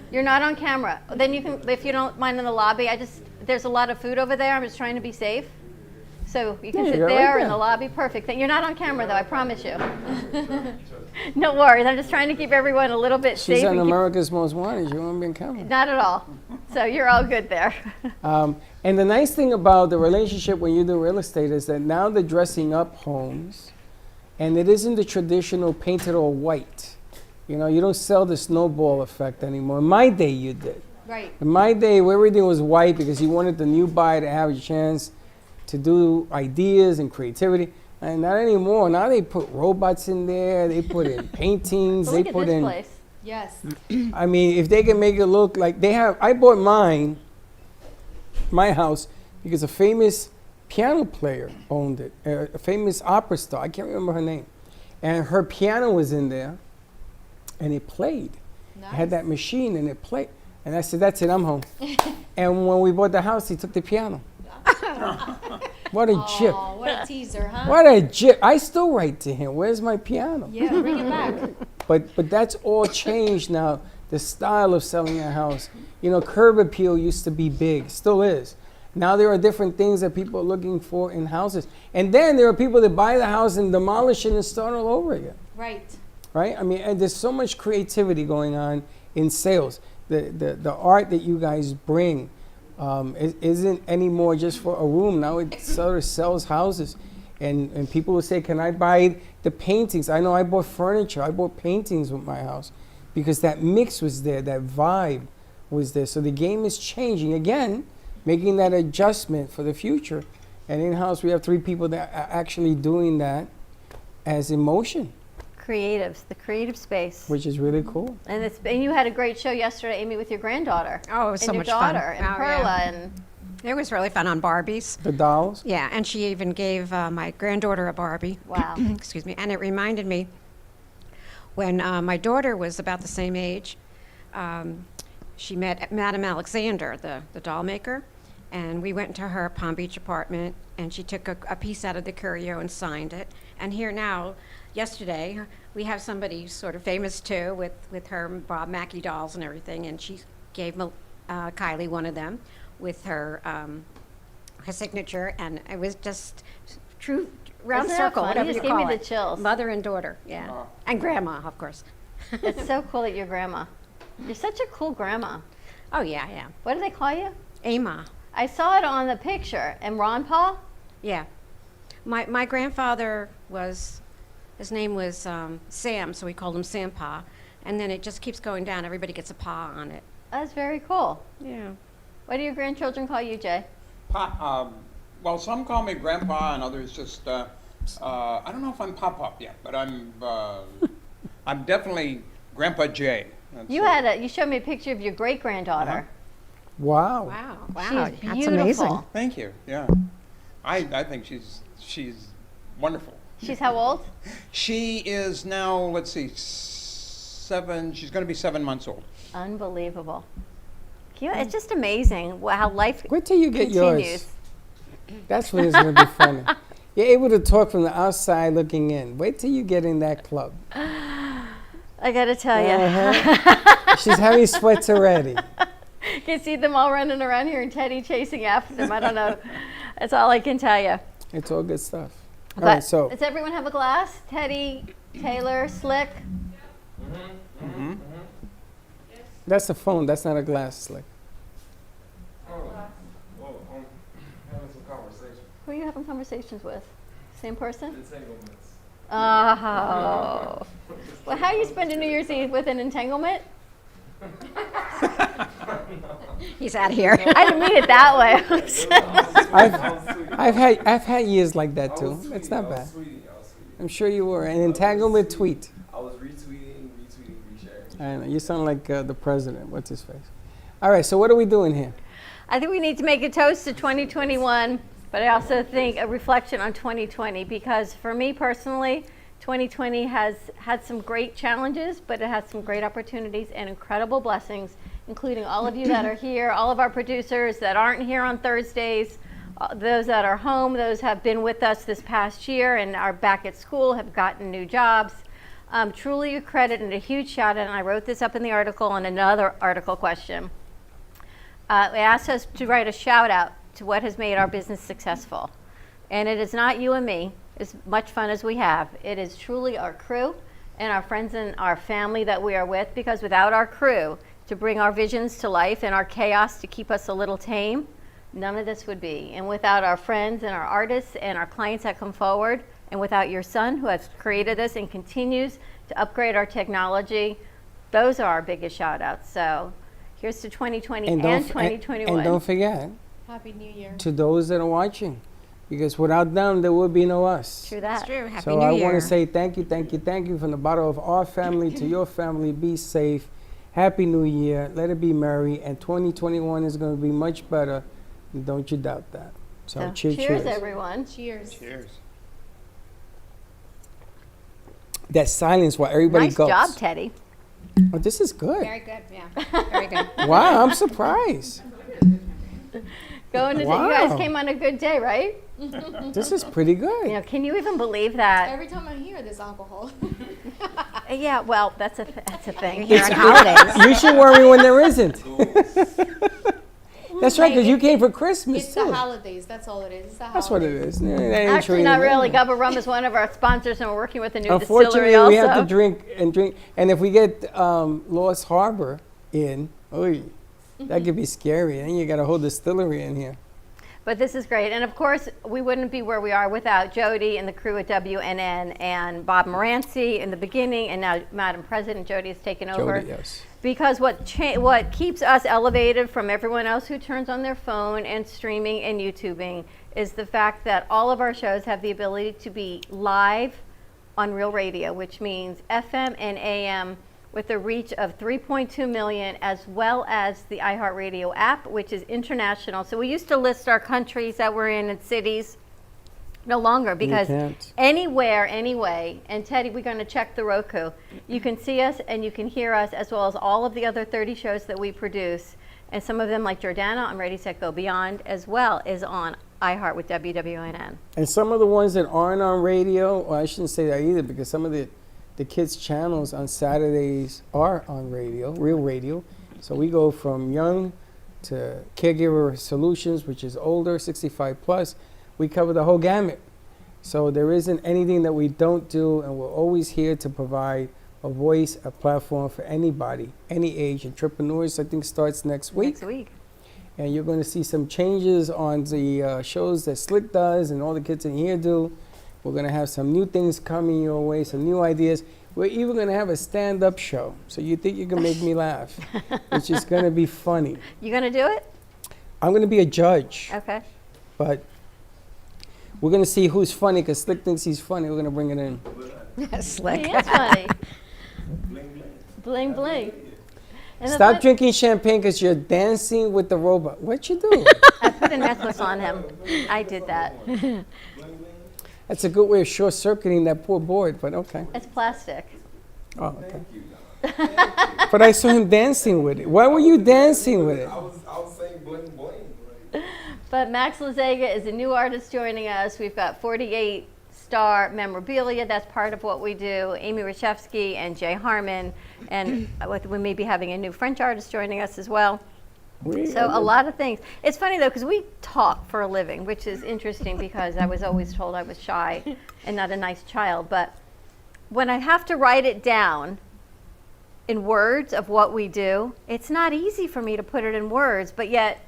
You're not on camera. Then you can, if you don't mind, in the lobby. There's a lot of food over there. I'm just trying to be safe. So you can Yeah, sit you're right there in there. the lobby. Perfect. You're not on camera, though. I promise you. No worries. I'm just trying to keep everyone a little bit She's safe. on and keep- America's Most Wanted. You won't be in camera. Not at all. So you're all good there. And the nice thing about the relationship when you do real estate is that now they're dressing up homes, and it isn't the traditional painted all white. You know, you don't sell the snowball effect anymore. In my day, you did. Right. In my day, everything was white because you wanted the new buyer to have a chance to do ideas and creativity. And not anymore. Now they put robots in there. They put in paintings. But They look at put this in. place. Yes. I mean, if they can make it look like they have. I bought my house, because a famous piano player owned it. A famous opera star. I can't remember her name. And her piano was in there, and it played. Nice. It had that machine, and it played. And I said, "That's it. I'm home." And when we bought the house, he took the piano. What a jip! Oh, what a teaser, huh? What a jip! I still write to him. Where's my piano? Yeah, bring it back. But that's all changed now. The style of selling a house. You know, curb appeal used to be big, still is. Now there are different things that people are looking for in houses. And then there are people that buy the house and demolish it and start all over again. Right. Right? I mean, and there's so much creativity going on in sales. The art that you guys bring isn't anymore just for a room. Now it sort of sells houses. And people will say, can I buy the paintings? I know I bought furniture. I bought paintings with my house because that mix was there, that vibe was there. So the game is changing again, making that adjustment for the future. And in-house, we have 3 people that are actually doing that as emotion, Creatives, the creative space. which is really cool. And you had a great show yesterday, Amy, with your granddaughter. Oh, it was and so your much fun. daughter, and Oh, Perla, yeah. and It was really fun on Barbies. The dolls. Yeah, and she even gave my granddaughter a Barbie. wow. Excuse me. And it reminded me when my daughter was about the same age, she met Madame Alexander, the doll maker, and we went into her Palm Beach apartment, and she took a piece out of the curio and signed it. And here now, yesterday, we have somebody sort of famous too with her Bob Mackie dolls and everything, and she gave Kylie one of them with her signature, and it was just true round Isn't that circle, fun? whatever You you just gave call me it. the chills. Mother and daughter, yeah, and grandma, of course. It's so cool that you're grandma. You're such a cool grandma. Oh yeah, yeah. What do they call you? Ama. I saw it on the picture. And Ron Paul? Yeah. My grandfather his name was Sam, so we called him Sam Pa, and then it just keeps going down. Everybody gets a Pa on it. That's very cool. Yeah. What do your grandchildren call you, Jay? Well, some call me Grandpa, and others just. I don't know if I'm Pop yet, but I'm definitely Grandpa Jay. You showed me a picture of your great granddaughter. Wow. Wow. She's That's beautiful. amazing. Thank you. Yeah, I think she's wonderful. She's how old? She is now, let's see, 7. She's going to be 7 months old. Unbelievable. It's just amazing how life Wait till you get continues. yours. That's when it's going to be funny. You're able to talk from the outside looking in. Wait till you get in that club. I got to tell you. Uh-huh. She's having sweats already. You can see them all running around here and Teddy chasing after them. I don't know. That's all I can tell you. It's all good stuff. All But right, so does everyone have a glass? Teddy, Taylor, Slick? that's a phone. That's not a glass, Slick. Who are you having conversations with? Same person? Oh. Well, how are you spending New Year's Eve with an entanglement? He's out of here. I didn't mean it that way. I've had years like that too. It's not bad. I'm sure you were an entanglement tweet. I was retweeting, resharing. I know you sound like the president. What's his face? All right. So what are we doing here? I think we need to make a toast to 2021, but I also think a reflection on 2020, because for me personally, 2020 has had some great challenges, but it has some great opportunities and incredible blessings, including all of you that are here, all of our producers that aren't here on Thursdays, those that are home, those have been with us this past year and are back at school, have gotten new jobs. Truly a credit and a huge shout out, and I wrote this up in the article and another article question. They asked us to write a shout out to what has made our business successful. And it is not you and me, as much fun as we have. It is truly our crew and our friends and our family that we are with, because without our crew to bring our visions to life and our chaos to keep us a little tame, none of this would be. And without our friends and our artists and our clients that come forward, and without your son who has created this and continues to upgrade our technology, those are our biggest shout outs. So here's to 2020 and 2021. And don't forget, Happy New Year. to those that are watching, because without them, there would be no us. True that. It's true. Happy So New I Year. want to say thank you from the bottom of our family to your family. Be safe. Happy New Year. Let it be merry. And 2021 is going to be much better. Don't you doubt that. So cheers. Everyone. Cheers. Cheers. That silence while everybody Nice goes. job, Teddy. Oh, this is good. Very good. Yeah. Very good. Wow, I'm surprised. Going to Wow. you guys came on a good day, right? This is pretty good. You know, can you even believe that? Every time I hear this alcohol. Yeah, well, that's a thing. Here on holidays. You should worry when there isn't. That's right, because you came for Christmas It's too. the holidays. That's all it is. It's the That's what it holidays. is. Yeah, that ain't Actually, true not either. really. Gubba Rum is one of our sponsors, and we're working with a new Unfortunately, distillery also. we have to drink. And if we get Lost Harbor in, that could be scary. Then you got a whole distillery in here. But this is great. And of course, we wouldn't be where we are without Jody and the crew at WNN and Bob Moranci in the beginning, and now Madam President Jody has taken over. Jody, yes. Because what keeps us elevated from everyone else who turns on their phone and streaming and YouTubing is the fact that all of our shows have the ability to be live on Real Radio, which means FM and AM with a reach of 3.2 million, as well as the iHeartRadio app, which is international. So we used to list our countries that we're in and cities. No longer, because anywhere, anyway, and Teddy, we're going to check the Roku. You can see us and you can hear us, as well as all of the other 30 shows that we produce. And some of them, like Jordana on Ready, Set, Go Beyond, as well, is on iHeart with WWNN. And some of the ones that aren't on radio, or I shouldn't say that either, because some of the kids' channels on Saturdays are on radio, Real Radio. So we go from young to Caregiver Solutions, which is older, 65 plus. We cover the whole gamut. So there isn't anything that we don't do, and we're always here to provide a voice, a platform for anybody, any age. Entrepreneurs, I think, starts next week. Next week. And you're going to see some changes on the shows that Slick does and all the kids in here do. We're going to have some new things coming your way, some new ideas. We're even going to have a stand-up show. So you think you can make me laugh, which is going to be funny. You going to do it? I'm going to be a judge. Okay. But we're going to see who's funny, because Slick thinks he's funny. We're going to bring it in. Slick. He is funny. Bling, bling. And the Stop fun- drinking champagne because you're dancing with the robot. What you do? I put a necklace on him. I did that. That's a good way of short-circuiting that poor board, but okay. It's plastic. Oh, okay. But I saw him dancing with it. Why were you dancing with it? I was saying bling bling. But Max Lazega is a new artist joining us. We've got 48 star memorabilia. That's part of what we do. Amy Rashevsky and Jay Harmon. And we may be having a new French artist joining us as well. So a lot of things. It's funny though, because we talk for a living, which is interesting because I was always told I was shy and not a nice child. But when I have to write it down in words of what we do, it's not easy for me to put it in words, but yet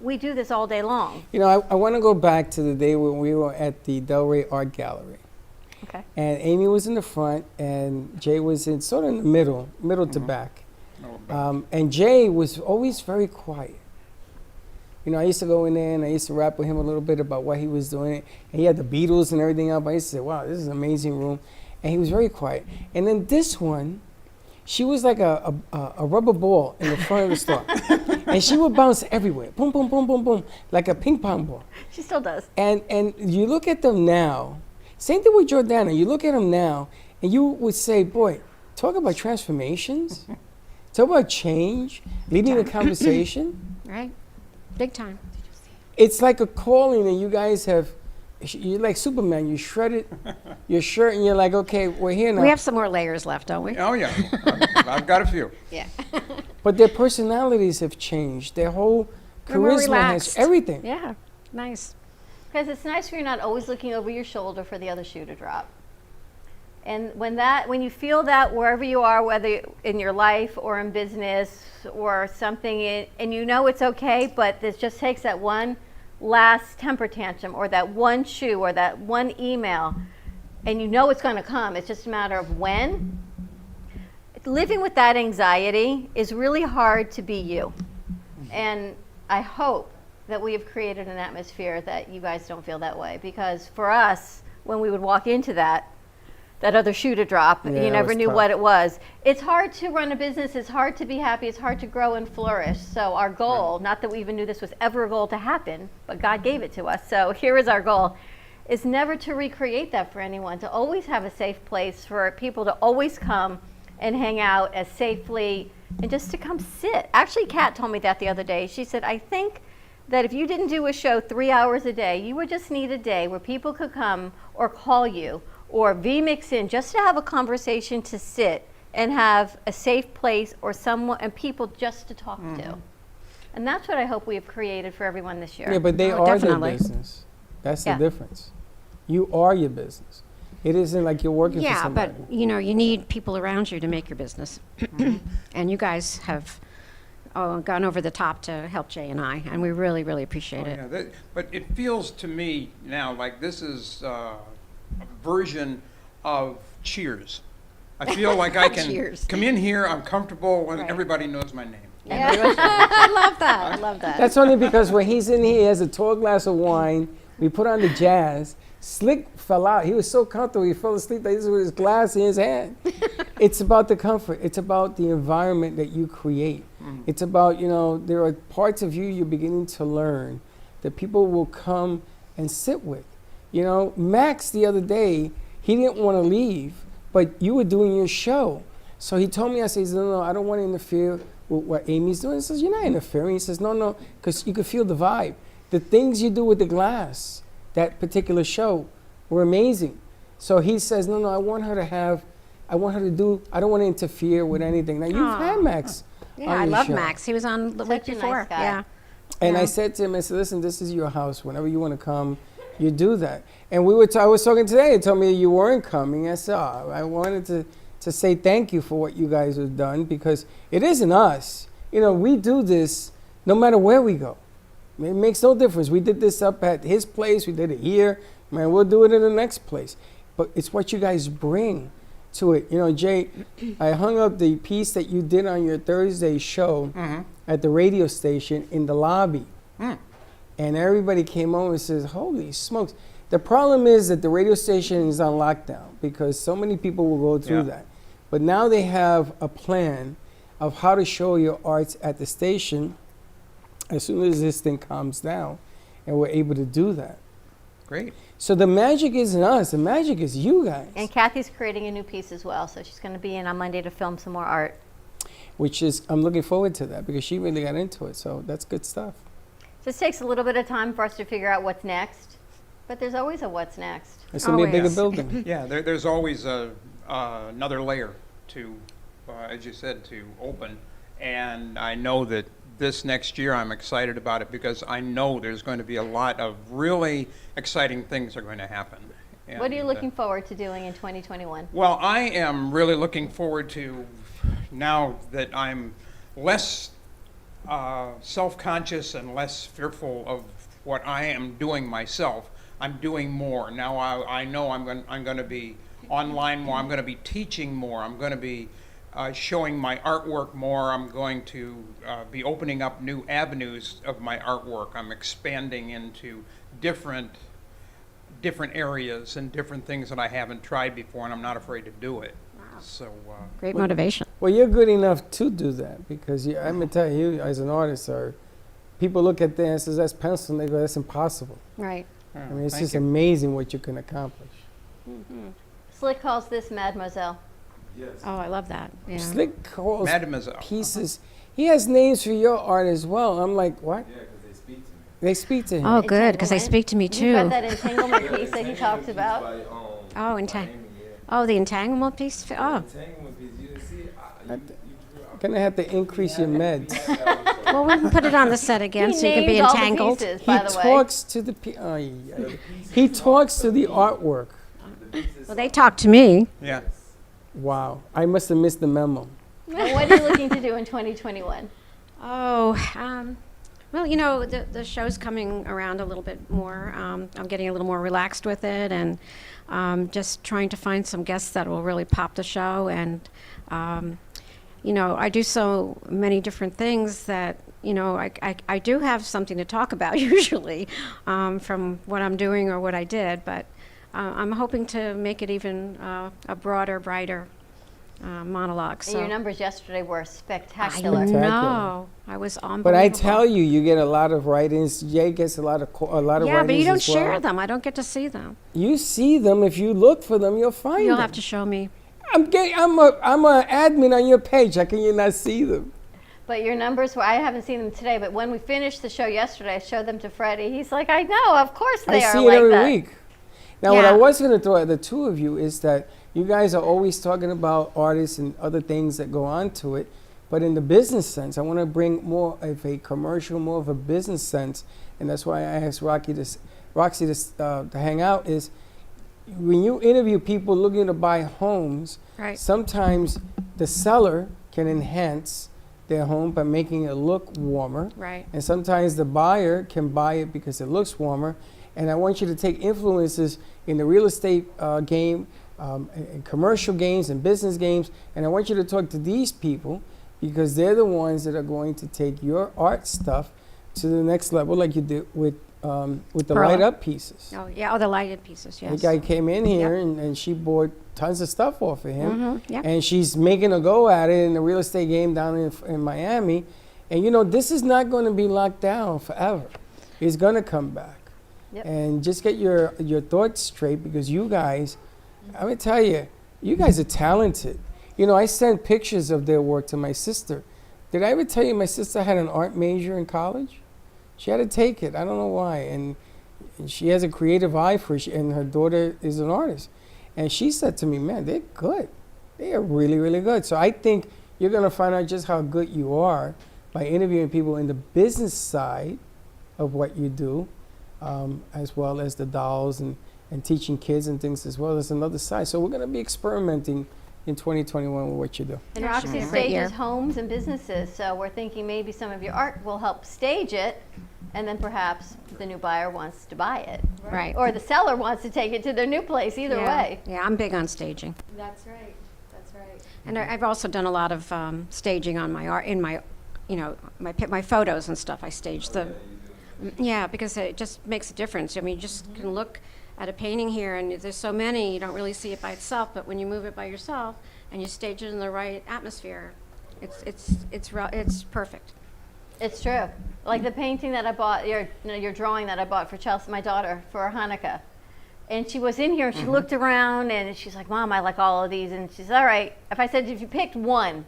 we do this all day long. You know, I want to go back to the day when we were at the Delray Art Gallery. Okay. And Amy was in the front, and Jay was in sort of in the middle to back. And Jay was always very quiet. You know, I used to go in there and I used to rap with him a little bit about what he was doing. And he had the Beatles and everything up. I used to say, wow, this is an amazing room. And he was very quiet. And then this one, she was like a rubber ball in the front of the store. And she would bounce everywhere. Boom, boom, boom, boom, boom. Like a ping pong ball. She still does. And you look at them now. Same thing with Jordana. You look at them now and you would say, boy, talk about transformations. Talk about change, leading the conversation. Right. Big time. It's like a calling that you guys have. You're like Superman. You shredded your shirt and you're like, okay, we're here now. We have some more layers left, don't we? Oh, yeah. I've got a few. Yeah. But their personalities have changed. Their whole They're more charisma has relaxed. everything. Yeah. Nice. Because it's nice when you're not always looking over your shoulder for the other shoe to drop. And when you feel that wherever you are, whether in your life or in business or something, and you know it's okay, but this just takes that one last temper tantrum or that one shoe or that one email, and you know it's going to come. It's just a matter of when. Living with that anxiety is really hard to be you. And I hope that we have created an atmosphere that you guys don't feel that way. Because for us, when we would walk into that other shoe to drop, Yeah, you that never was knew tough. what it was. It's hard to run a business, it's hard to be happy, it's hard to grow and flourish. So our goal, not that we even knew this was ever a goal to happen, but God gave it to us. So here is our goal, is never to recreate that for anyone, to always have a safe place for people to always come and hang out as safely and just to come sit. Actually, Kat told me that the other day. She said, I think that if you didn't do a show 3 hours a day, you would just need a day where people could come or call you or vmix in just to have a conversation, to sit and have a safe place or someone and people just to talk to. And that's what I hope we have created for everyone this year. Yeah, but they Oh, are definitely. their business. That's Yeah. the difference. You are your business. It isn't like you're working for Yeah, somebody. but you know, you need people around you to make your business. And you guys have gone over the top to help Jay and I, and we really, really appreciate it. Yeah, but it feels to me now like this is a version of Cheers. I feel like I can Cheers. come in here, I'm comfortable, and Right. everybody knows my name. Yeah. I love that. I love that. That's only because when he's in here, he has a tall glass of wine. We put on the jazz. Slick fell out. He was so comfortable, he fell asleep like this with his glass in his hand. It's about the comfort. It's about the environment that you create. It's about, you know, there are parts of you you're beginning to learn that people will come and sit with. You know, Max the other day, he didn't want to leave, but you were doing your show. So he told me, I said, no, I don't want to interfere with what Amy's doing. He says, you're not interfering. He says, no, because you could feel the vibe. The things you do with the glass, that particular show, were amazing. So he says, no, I want her to do, I don't want to interfere with anything. Now, you've had Max Yeah, on I your love show. Max. He was on the week Such a nice before. guy. Yeah. And Yeah. I said to him, I said, listen, this is your house. Whenever you want to come, you do that. And I was talking today, he told me you weren't coming. I said, I wanted to say thank you for what you guys have done, because it isn't us. You know, we do this no matter where we go. It makes no difference. We did this up at his place. We did it here. Man, we'll do it in the next place. But it's what you guys bring to it. You know, Jay, I hung up the piece that you did on your Thursday show at the radio station in the lobby. And everybody came over and says, holy smokes. The problem is that the radio station is on lockdown because so many people will go through that. But now they have a plan of how to show your arts at the station as soon as this thing calms down, and we're able to do that. Great. So the magic isn't us, the magic is you guys. And Kathy's creating a new piece as well, so she's going to be in on Monday to film some more art. Which is, I'm looking forward to that because she really got into it, so that's good stuff. Just takes a little bit of time for us to figure out what's next, but there's always a what's next. It's going to be a bigger Always. building. Yeah, there's always another layer to, as you said, to open. And I know that this next year I'm excited about it because I know there's going to be a lot of really exciting things are going to happen. What are you And, looking forward to doing in 2021? Well, I am really looking forward to, now that I'm less self-conscious and less fearful of what I am doing myself, I'm doing more. Now I know I'm going to be online more, I'm going to be teaching more, I'm going to be showing my artwork more, I'm going to be opening up new avenues of my artwork. I'm expanding into different areas and different things that I haven't tried before, and I'm not afraid to do it. Wow. So Great motivation. Well, you're good enough to do that because I'm going to tell you, as an artist, people look at that and says, that's pencil, and they go, that's impossible. Right. I mean, it's thank just you. amazing what you can accomplish. Slick calls this Mademoiselle. Oh, I love that. Yeah. Slick calls Mademoiselle. pieces. He has names for your art as well. I'm like, what? Yeah, because they speak to me. They speak to him. Oh, good, because they speak to me You've too. got that entanglement piece that he talks about. Oh, the entanglement piece. Oh, Gonna have to increase your meds. well, we can put it on the set again He so you can be named all the entangled. pieces, He by the way. talks to the he talks to the artwork. Well, they talk to me. Yeah. Wow, I must have missed the memo. And what are you looking to do in 2021? Oh, well, you know, the show's coming around a little bit more. I'm getting a little more relaxed with it, and just trying to find some guests that will really pop the show. And I do so many different things that, I do have something to talk about usually from what I'm doing or what I did, but I'm hoping to make it even a broader, brighter monologue. And So your numbers yesterday were spectacular. I know. I was unbelievable. But I tell you, you get a lot of write-ins. Jay gets a lot of write-ins. Yeah, but you don't as well. share them. I don't get to see them. You see them. If you look for them, you'll find them. You'll have to show me. I'm an admin on your page. How can you not see them? But your numbers were, I haven't seen them today, but when we finished the show yesterday, I showed them to Freddie. He's like, I know, of course they I are see like it every that. week. Now, what I was going to throw at the two of you is that you guys are always talking about artists and other things that go on to it. But in the business sense, I want to bring more of a commercial, more of a business sense. And that's why I asked Roxy to hang out is when you interview people looking to buy homes, Right. sometimes the seller can enhance their home by making it look warmer. Right. And sometimes the buyer can buy it because it looks warmer. And I want you to take influences in the real estate game, and commercial games and business games. And I want you to talk to these people because they're the ones that are going to take your art stuff to the next level, like you did with the Perla. light up pieces. Oh, yeah. Oh, the lighted pieces, yes. The guy came in here and she bought tons of stuff off of him. Mhm, yep. And she's making a go at it in the real estate game down in Miami. And this is not going to be locked down forever. It's going to come back. Yep. And just get your thoughts straight because you guys, I'm going to tell you, you guys are talented. I sent pictures of their work to my sister. Did I ever tell you my sister had an art major in college? She had to take it. I don't know why. And she has a creative eye for it, and her daughter is an artist. And she said to me, man, they're good. They are really, really good. So I think you're going to find out just how good you are by interviewing people in the business side of what you do, as well as the dolls and teaching kids and things as well as another side. So we're going to be experimenting in 2021 with what you do. And Roxy Great year. stages homes and businesses, so we're thinking maybe some of your art will help stage it, and then perhaps the new buyer wants to buy it. Right. Or the seller wants to take it to their new place, either way. Yeah, I'm big on staging. That's right. That's right. And I've also done a lot of staging on my art, in my, my photos and stuff. I stage them. Yeah, because it just makes a difference. I mean, you just can look at a painting here, and there's so many, you don't really see it by itself. But when you move it by yourself and you stage it in the right atmosphere, it's perfect. It's true. Like the painting that I bought, your drawing that I bought for Chelsea, my daughter, for Hanukkah. And she was in here and she looked around and she's like, Mom, I like all of these. And she's all right. If I said, if you picked one.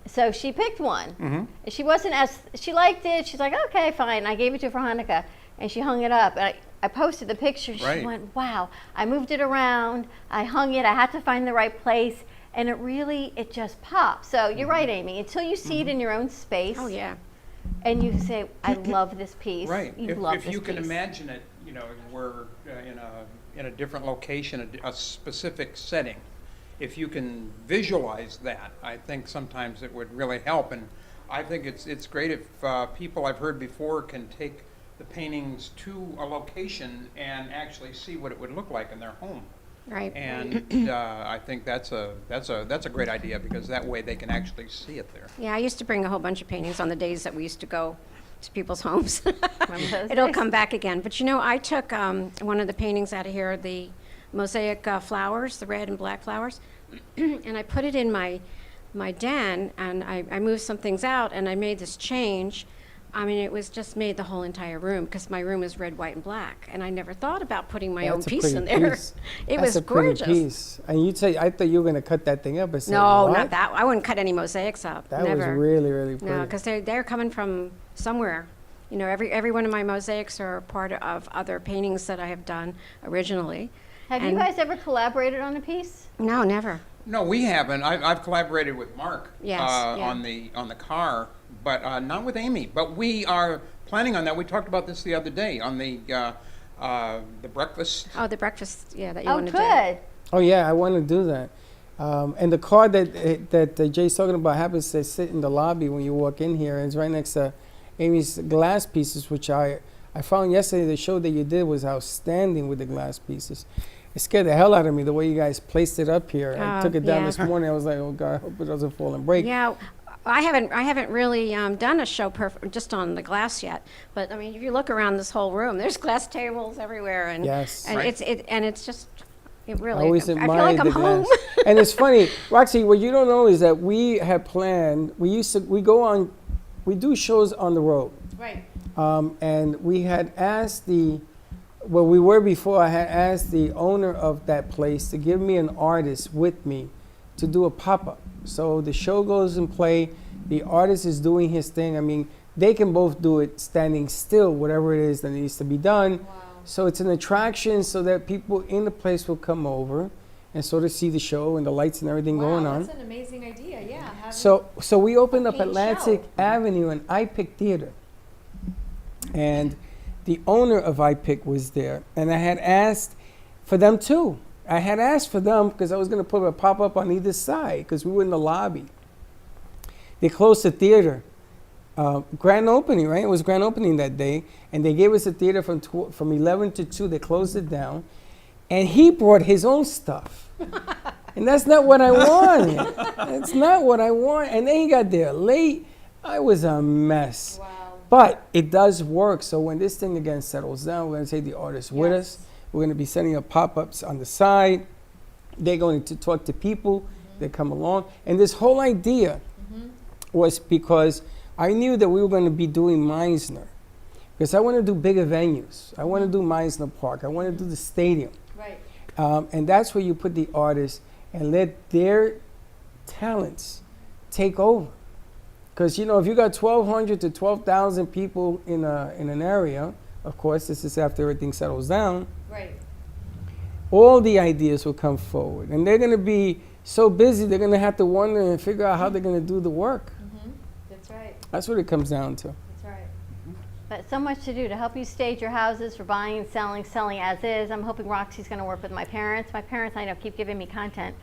So she picked one. And she wasn't she liked it. She's like, okay, fine. I gave it to her for Hanukkah. And she hung it up. And I posted the picture. She went, wow. I moved it around. I hung it. I had to find the right place. And it just popped. So you're right, Amy. Until you see it in your own space. Oh, yeah. And you say, I love this piece. Right. You love If this you can piece. imagine it, we're in a different location, a specific setting. If you can visualize that, I think sometimes it would really help. And I think it's great if people I've heard before can take the paintings to a location and actually see what it would look like in their home. Right. And I think that's a great idea because that way they can actually see it there. Yeah, I used to bring a whole bunch of paintings on the days that we used to go to people's homes. Remember those It'll days? come back again. But I took one of the paintings out of here, the mosaic flowers, the red and black flowers, and I put it in my den, and I moved some things out, and I made this change. I mean, it was just made the whole entire room because my room is red, white, and black, and I never thought about putting my own piece in there. It was That's a gorgeous. pretty piece. And I thought you were going to cut that thing up. I said, No, what? not that. I wouldn't cut any mosaics up. That Never. was really, really pretty. No, because they're coming from somewhere. Every one of my mosaics are part of other paintings that I have done originally. Have you guys ever collaborated on a piece? No, never. No, we haven't. I've collaborated with Mark Yes, yeah. on the car, but not with Amy. But we are planning on that. We talked about this the other day on the breakfast. Oh, the breakfast, yeah, that you Oh, want to do. good. Oh yeah, I want to do that. And the car that Jay's talking about happens to sit in the lobby when you walk in here, and it's right next to Amy's glass pieces, which I found yesterday. The show that you did was outstanding with the glass pieces. it scared the hell out of me the way you guys placed it up here. I Oh, took it down yeah. this morning. I was like, oh God, I hope it doesn't fall and break. Yeah, I haven't really done a show just on the glass yet. But I mean, if you look around this whole room, there's glass tables everywhere, and Yes. and Right. it's just it I really. always I feel admired like I'm the home. glass. And it's funny, Roxy, what you don't know is that we had planned, we do shows on the road. Right. And we had asked well, we were before, I had asked the owner of that place to give me an artist with me to do a pop-up. So the show goes in play, the artist is doing his thing. I mean, they can both do it standing still, whatever it is that needs to be done. Wow. So it's an attraction so that people in the place will come over and sort of see the show and the lights and everything going on. That's an amazing idea. Yeah. having- So we opened up paint Atlantic show. Avenue in IPIC Theater. And the owner of IPIC was there. And I had asked for them too. I had asked for them because I was going to put a pop-up on either side because we were in the lobby. They closed the theater. Grand opening, right? It was grand opening that day. And they gave us a theater from 11 to 2. They closed it down. And he brought his own stuff. And that's not what I wanted. That's not what I want. And then he got there late. I was a mess. Wow. But it does work. So when this thing again settles down, we're going to take the artists with us. We're going to be setting up pop-ups on the side. They're going to talk to people that come along. And this whole idea was because I knew that we were going to be doing Meisner. Because I want to do bigger venues. I want to do Meisner Park. I want to do the stadium. Right. And that's where you put the artists and let their talents take over. Because, you know, if you got 1,200 to 12,000 people in an area, of course, this is after everything settles down, Right. all the ideas will come forward. And they're going to be so busy, they're going to have to wonder and figure out how they're going to do the work. That's right. That's what it comes down to. That's right. But so much to do to help you stage your houses for buying and selling as is. I'm hoping Roxy's going to work with my parents. My parents, I know, keep giving me content.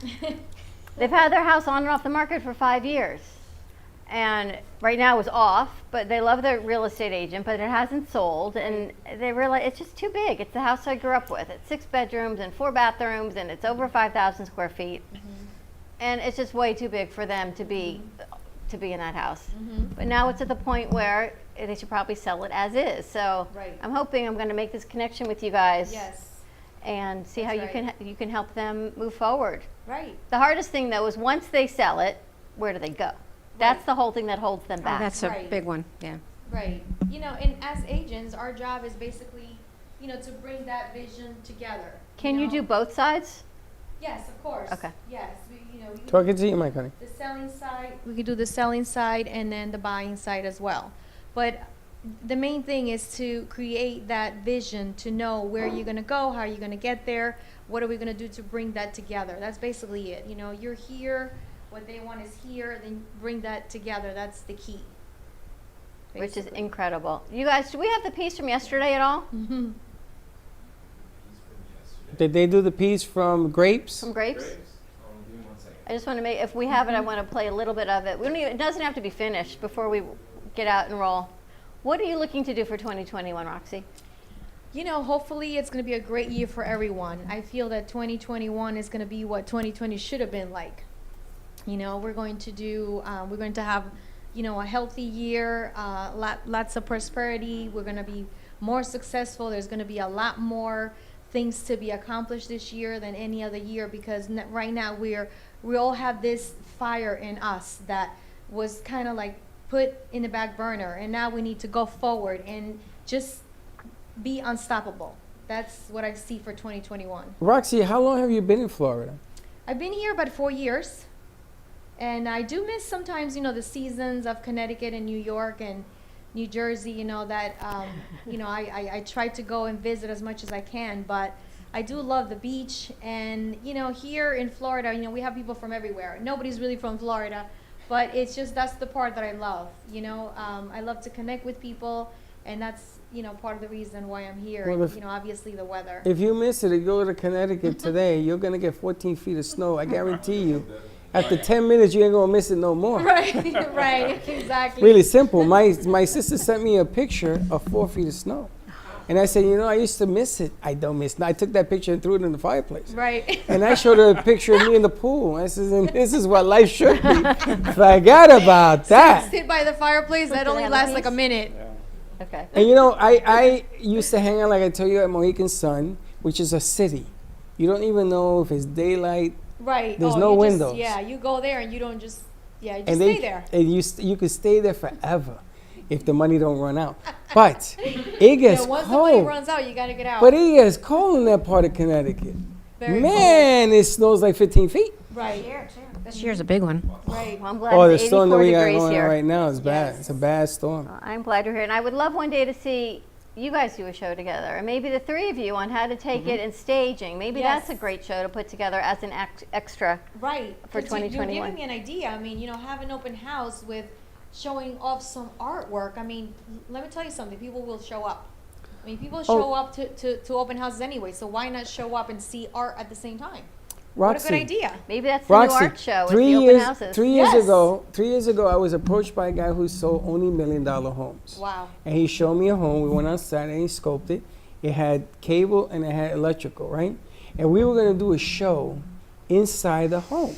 They've had their house on and off the market for 5 years. And right now it's off, but they love the real estate agent, but it hasn't sold. And they realize it's just too big. It's the house I grew up with. It's 6 bedrooms and 4 bathrooms, and it's over 5,000 square feet. And it's just way too big for them to be in that house. But now it's at the point where they should probably sell it as is. So Right. I'm hoping I'm going to make this connection with you guys. Yes. And see That's how right. you can help them move forward. Right. The hardest thing though is once they sell it, where do they go? That's Right. the whole thing that holds them Oh, back. that's a Right. big one. Yeah. Right. You know, and as agents, our job is basically, you know, to bring that vision together. Can you know? do both sides? Yes, of course. Okay. Yes. We can Talk do it to you, Mike, honey. the selling side. We could do the selling side and then the buying side as well. But the main thing is to create that vision to know where you're going to go, how you're going to get there, what are we going to do to bring that together. That's basically it. You know, you're here, what they want is here, then bring that together. That's the key. Which is basically. incredible. You guys, do we have the piece from yesterday at all? Did they do the piece from Grapes? From Grapes? I just want to make, if we have it, I want to play a little bit of it. We don't even, it doesn't have to be finished before we get out and roll. What are you looking to do for 2021, Roxy? You know, hopefully it's going to be a great year for everyone. I feel that 2021 is going to be what 2020 should have been like. You know, we're going to have, you know, a healthy year, lots of prosperity. We're going to be more successful. There's going to be a lot more things to be accomplished this year than any other year because right now we all have this fire in us that was kind of like put in the back burner, and now we need to go forward and just be unstoppable. That's what I see for 2021. Roxy, how long have you been in Florida? I've been here about 4 years, and I do miss sometimes, you know, the seasons of Connecticut and New York and New Jersey, you know, that, you know, I try to go and visit as much as I can, but I do love the beach. And, you know, here in Florida, you know, we have people from everywhere. Nobody's really from Florida, but it's just, that's the part that I love, you know. I love to connect with people, and that's, you know, part of the reason why I'm here. Well, and, if- you know, obviously the weather. If you miss it, you go to Connecticut today, you're going to get 14 feet of snow. I guarantee you. After 10 minutes, you ain't going to miss it no more. Right, right, exactly. Really simple. My sister sent me a picture of 4 feet of snow. And I said, you know, I used to miss it. I don't miss it. I took that picture and threw it in the fireplace. Right. And I showed her a picture of me in the pool. I said, and this is what life should be. Forget about that. Sit by the fireplace. That only lasts like a minute. Okay. And you know, I used to hang out, like I told you, at Mohegan Sun, which is a city. You don't even know if it's daylight. Right. There's Oh, no you windows. Just, yeah, you go there and you don't just, yeah, you just And stay there. And you could stay there forever if the money don't run out. But it gets Yeah, once cold. the money runs out, you got to get out. But it gets cold in that part of Connecticut. Very Man, it snows like 15 feet. Right. This year's a big one. Right. Well, I'm glad Oh, the it's storm that 84 we got degrees going on here. right now is bad. It's a bad storm. I'm glad you're here. And I would love one day to see you guys do a show together. And maybe the three of you on how to take it and staging. Maybe that's a great show to put together as an extra Right. for 'Cause You're 2021. giving me an idea. I mean, have an open house with showing off some artwork. I mean, let me tell you something. People will show up. I mean, people show up to open houses anyway. So why not show up and see art at the same time? Roxy, What a good idea. Maybe that's the Roxy, new art show. Is 3 the open years, houses. 3 years ago, 3 years ago, I was approached by a guy who sold only $1 million homes. Wow. And he showed me a home. We went outside and he scoped it. It had cable and it had electrical, right? And we were going to do a show inside the home.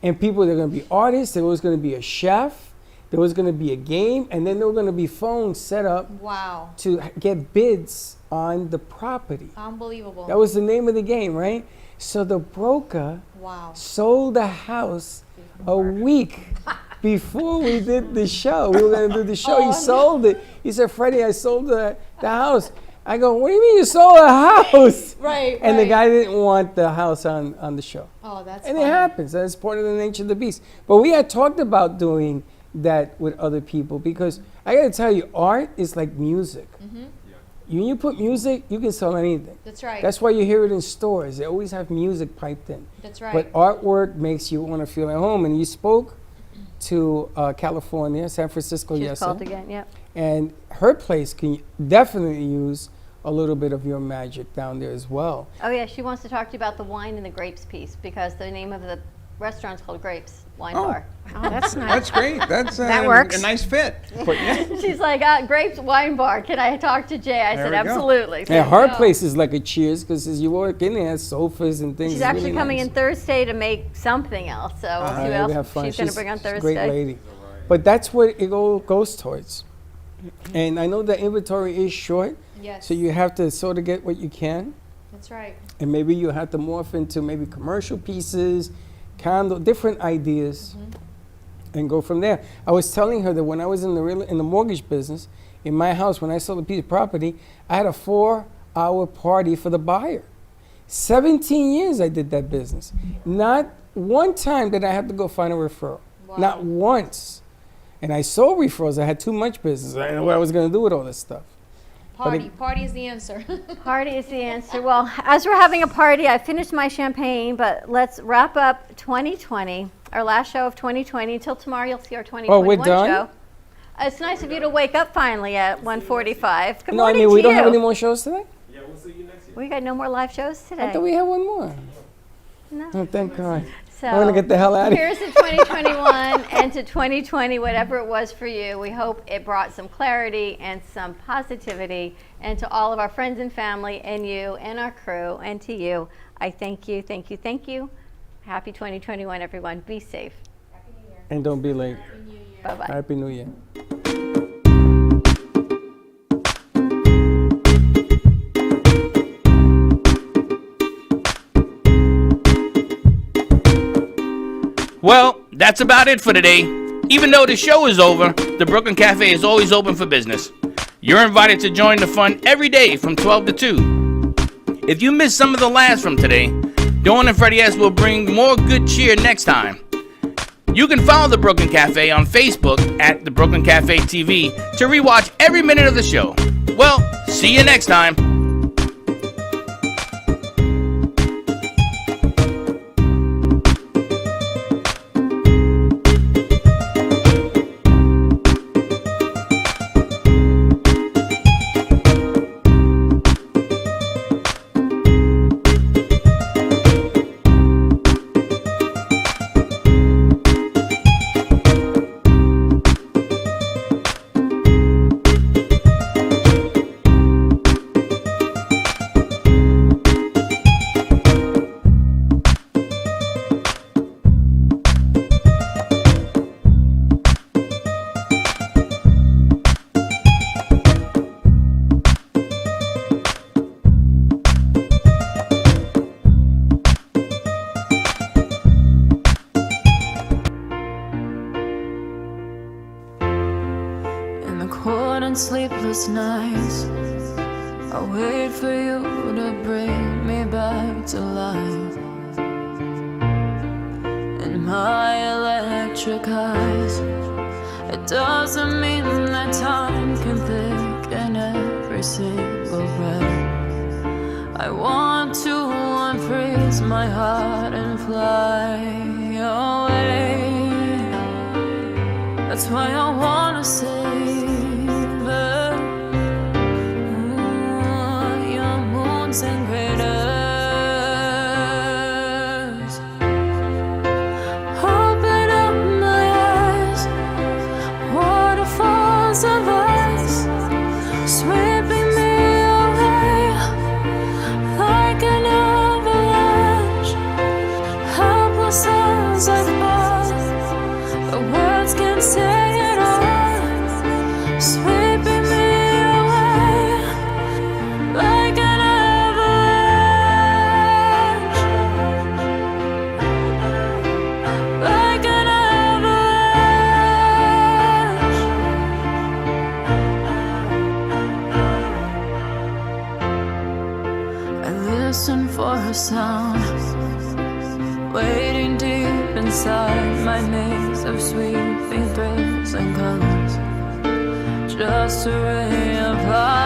And people, they're going to be artists. There was going to be a chef. There was going to be a game. And then there were going to be phones set up Wow. to get bids on the property. Unbelievable. That was the name of the game, right? So the broker Wow. sold the house a week before we did the show. We were going to do the show. He sold it. He said, Freddie, I sold the house. I go, what do you mean you sold a house? Right. And the right. guy didn't want the house on the show. Oh, that's And funny. it happens. That's part of the nature of the beast. But we had talked about doing that with other people because I got to tell you, art is like music. Mm-hmm. When you put music, you can sell anything. That's right. That's why you hear it in stores. They always have music piped in. That's right. But artwork makes you want to feel at home. And you spoke to California, San Francisco She's yesterday. called again, yep. And her place can definitely use a little bit of your magic down there as well. Oh yeah, she wants to talk to you about the wine and the grapes piece because the name of the restaurant's called Grapes Wine Bar. Oh, that's nice. That's great. That's That works. a nice fit. But yeah. She's like, Grapes Wine Bar. Can I talk to Jay? I said, There we go. absolutely. So, And her no. place is like a Cheers because as you walk in, it has sofas and things. She's It's actually really coming nice. in Thursday to make something else. So we'll see We what have else fun. she's going to bring on she's a Thursday. great lady. But that's what it all goes towards. And I know the inventory is short, Yes. so you have to sort of get what you can. That's right. And maybe you have to morph into maybe commercial pieces, different ideas, and go from there. I was telling her that when I was in the mortgage business, in my house, when I sold a piece of property, I had a 4-hour party for the buyer. 17 years I did that business. Not one time did I have to go find a referral. Wow. Not once. And I sold referrals. I had too much business. I didn't know what I was going to do with all this stuff. Party is the answer. Party is the answer. Well, as we're having a party, I finished my champagne, but let's wrap up 2020, our last show of 2020. Until tomorrow, you'll see our 2021 we're done? show. It's nice of you to wake up finally at 1:45. Good No, I morning mean, to we don't you. have any more shows today? We got no more live shows today. I thought we had one more. No. Oh, thank God. So I'm going to get the hell out of here. here's to 2021 and to 2020, whatever it was for you. We hope it brought some clarity and some positivity. And to all of our friends and family and you and our crew and to you, I thank you, thank you, thank you. Happy 2021, everyone. Be safe. And don't be late. Bye-bye. Happy New Year. Well, that's about it for today. Even though the show is over, the Brooklyn Cafe is always open for business. You're invited to join the fun every day from 12 to 2. If you missed some of the laughs from today, Dawn and Freddie S will bring more good cheer next time. You can follow the Brooklyn Cafe on Facebook at the Brooklyn Cafe TV to rewatch every minute of the show. Well, see you next time. cold and sleepless nights, I wait for you to bring me back to life. In my electric eyes, it doesn't mean that time can thicken every single breath. I want to unfreeze my heart and fly away. That's why I wanna save it. Your moons and craters. Open up my eyes, waterfalls of ice, sweeping me away like an avalanche. Helpless as I fall, the words can't say it all, sweeping me away like an avalanche, like an avalanche. I listen for a sound, waiting deep inside my maze of sweeping thrills and colors, just a ray of light.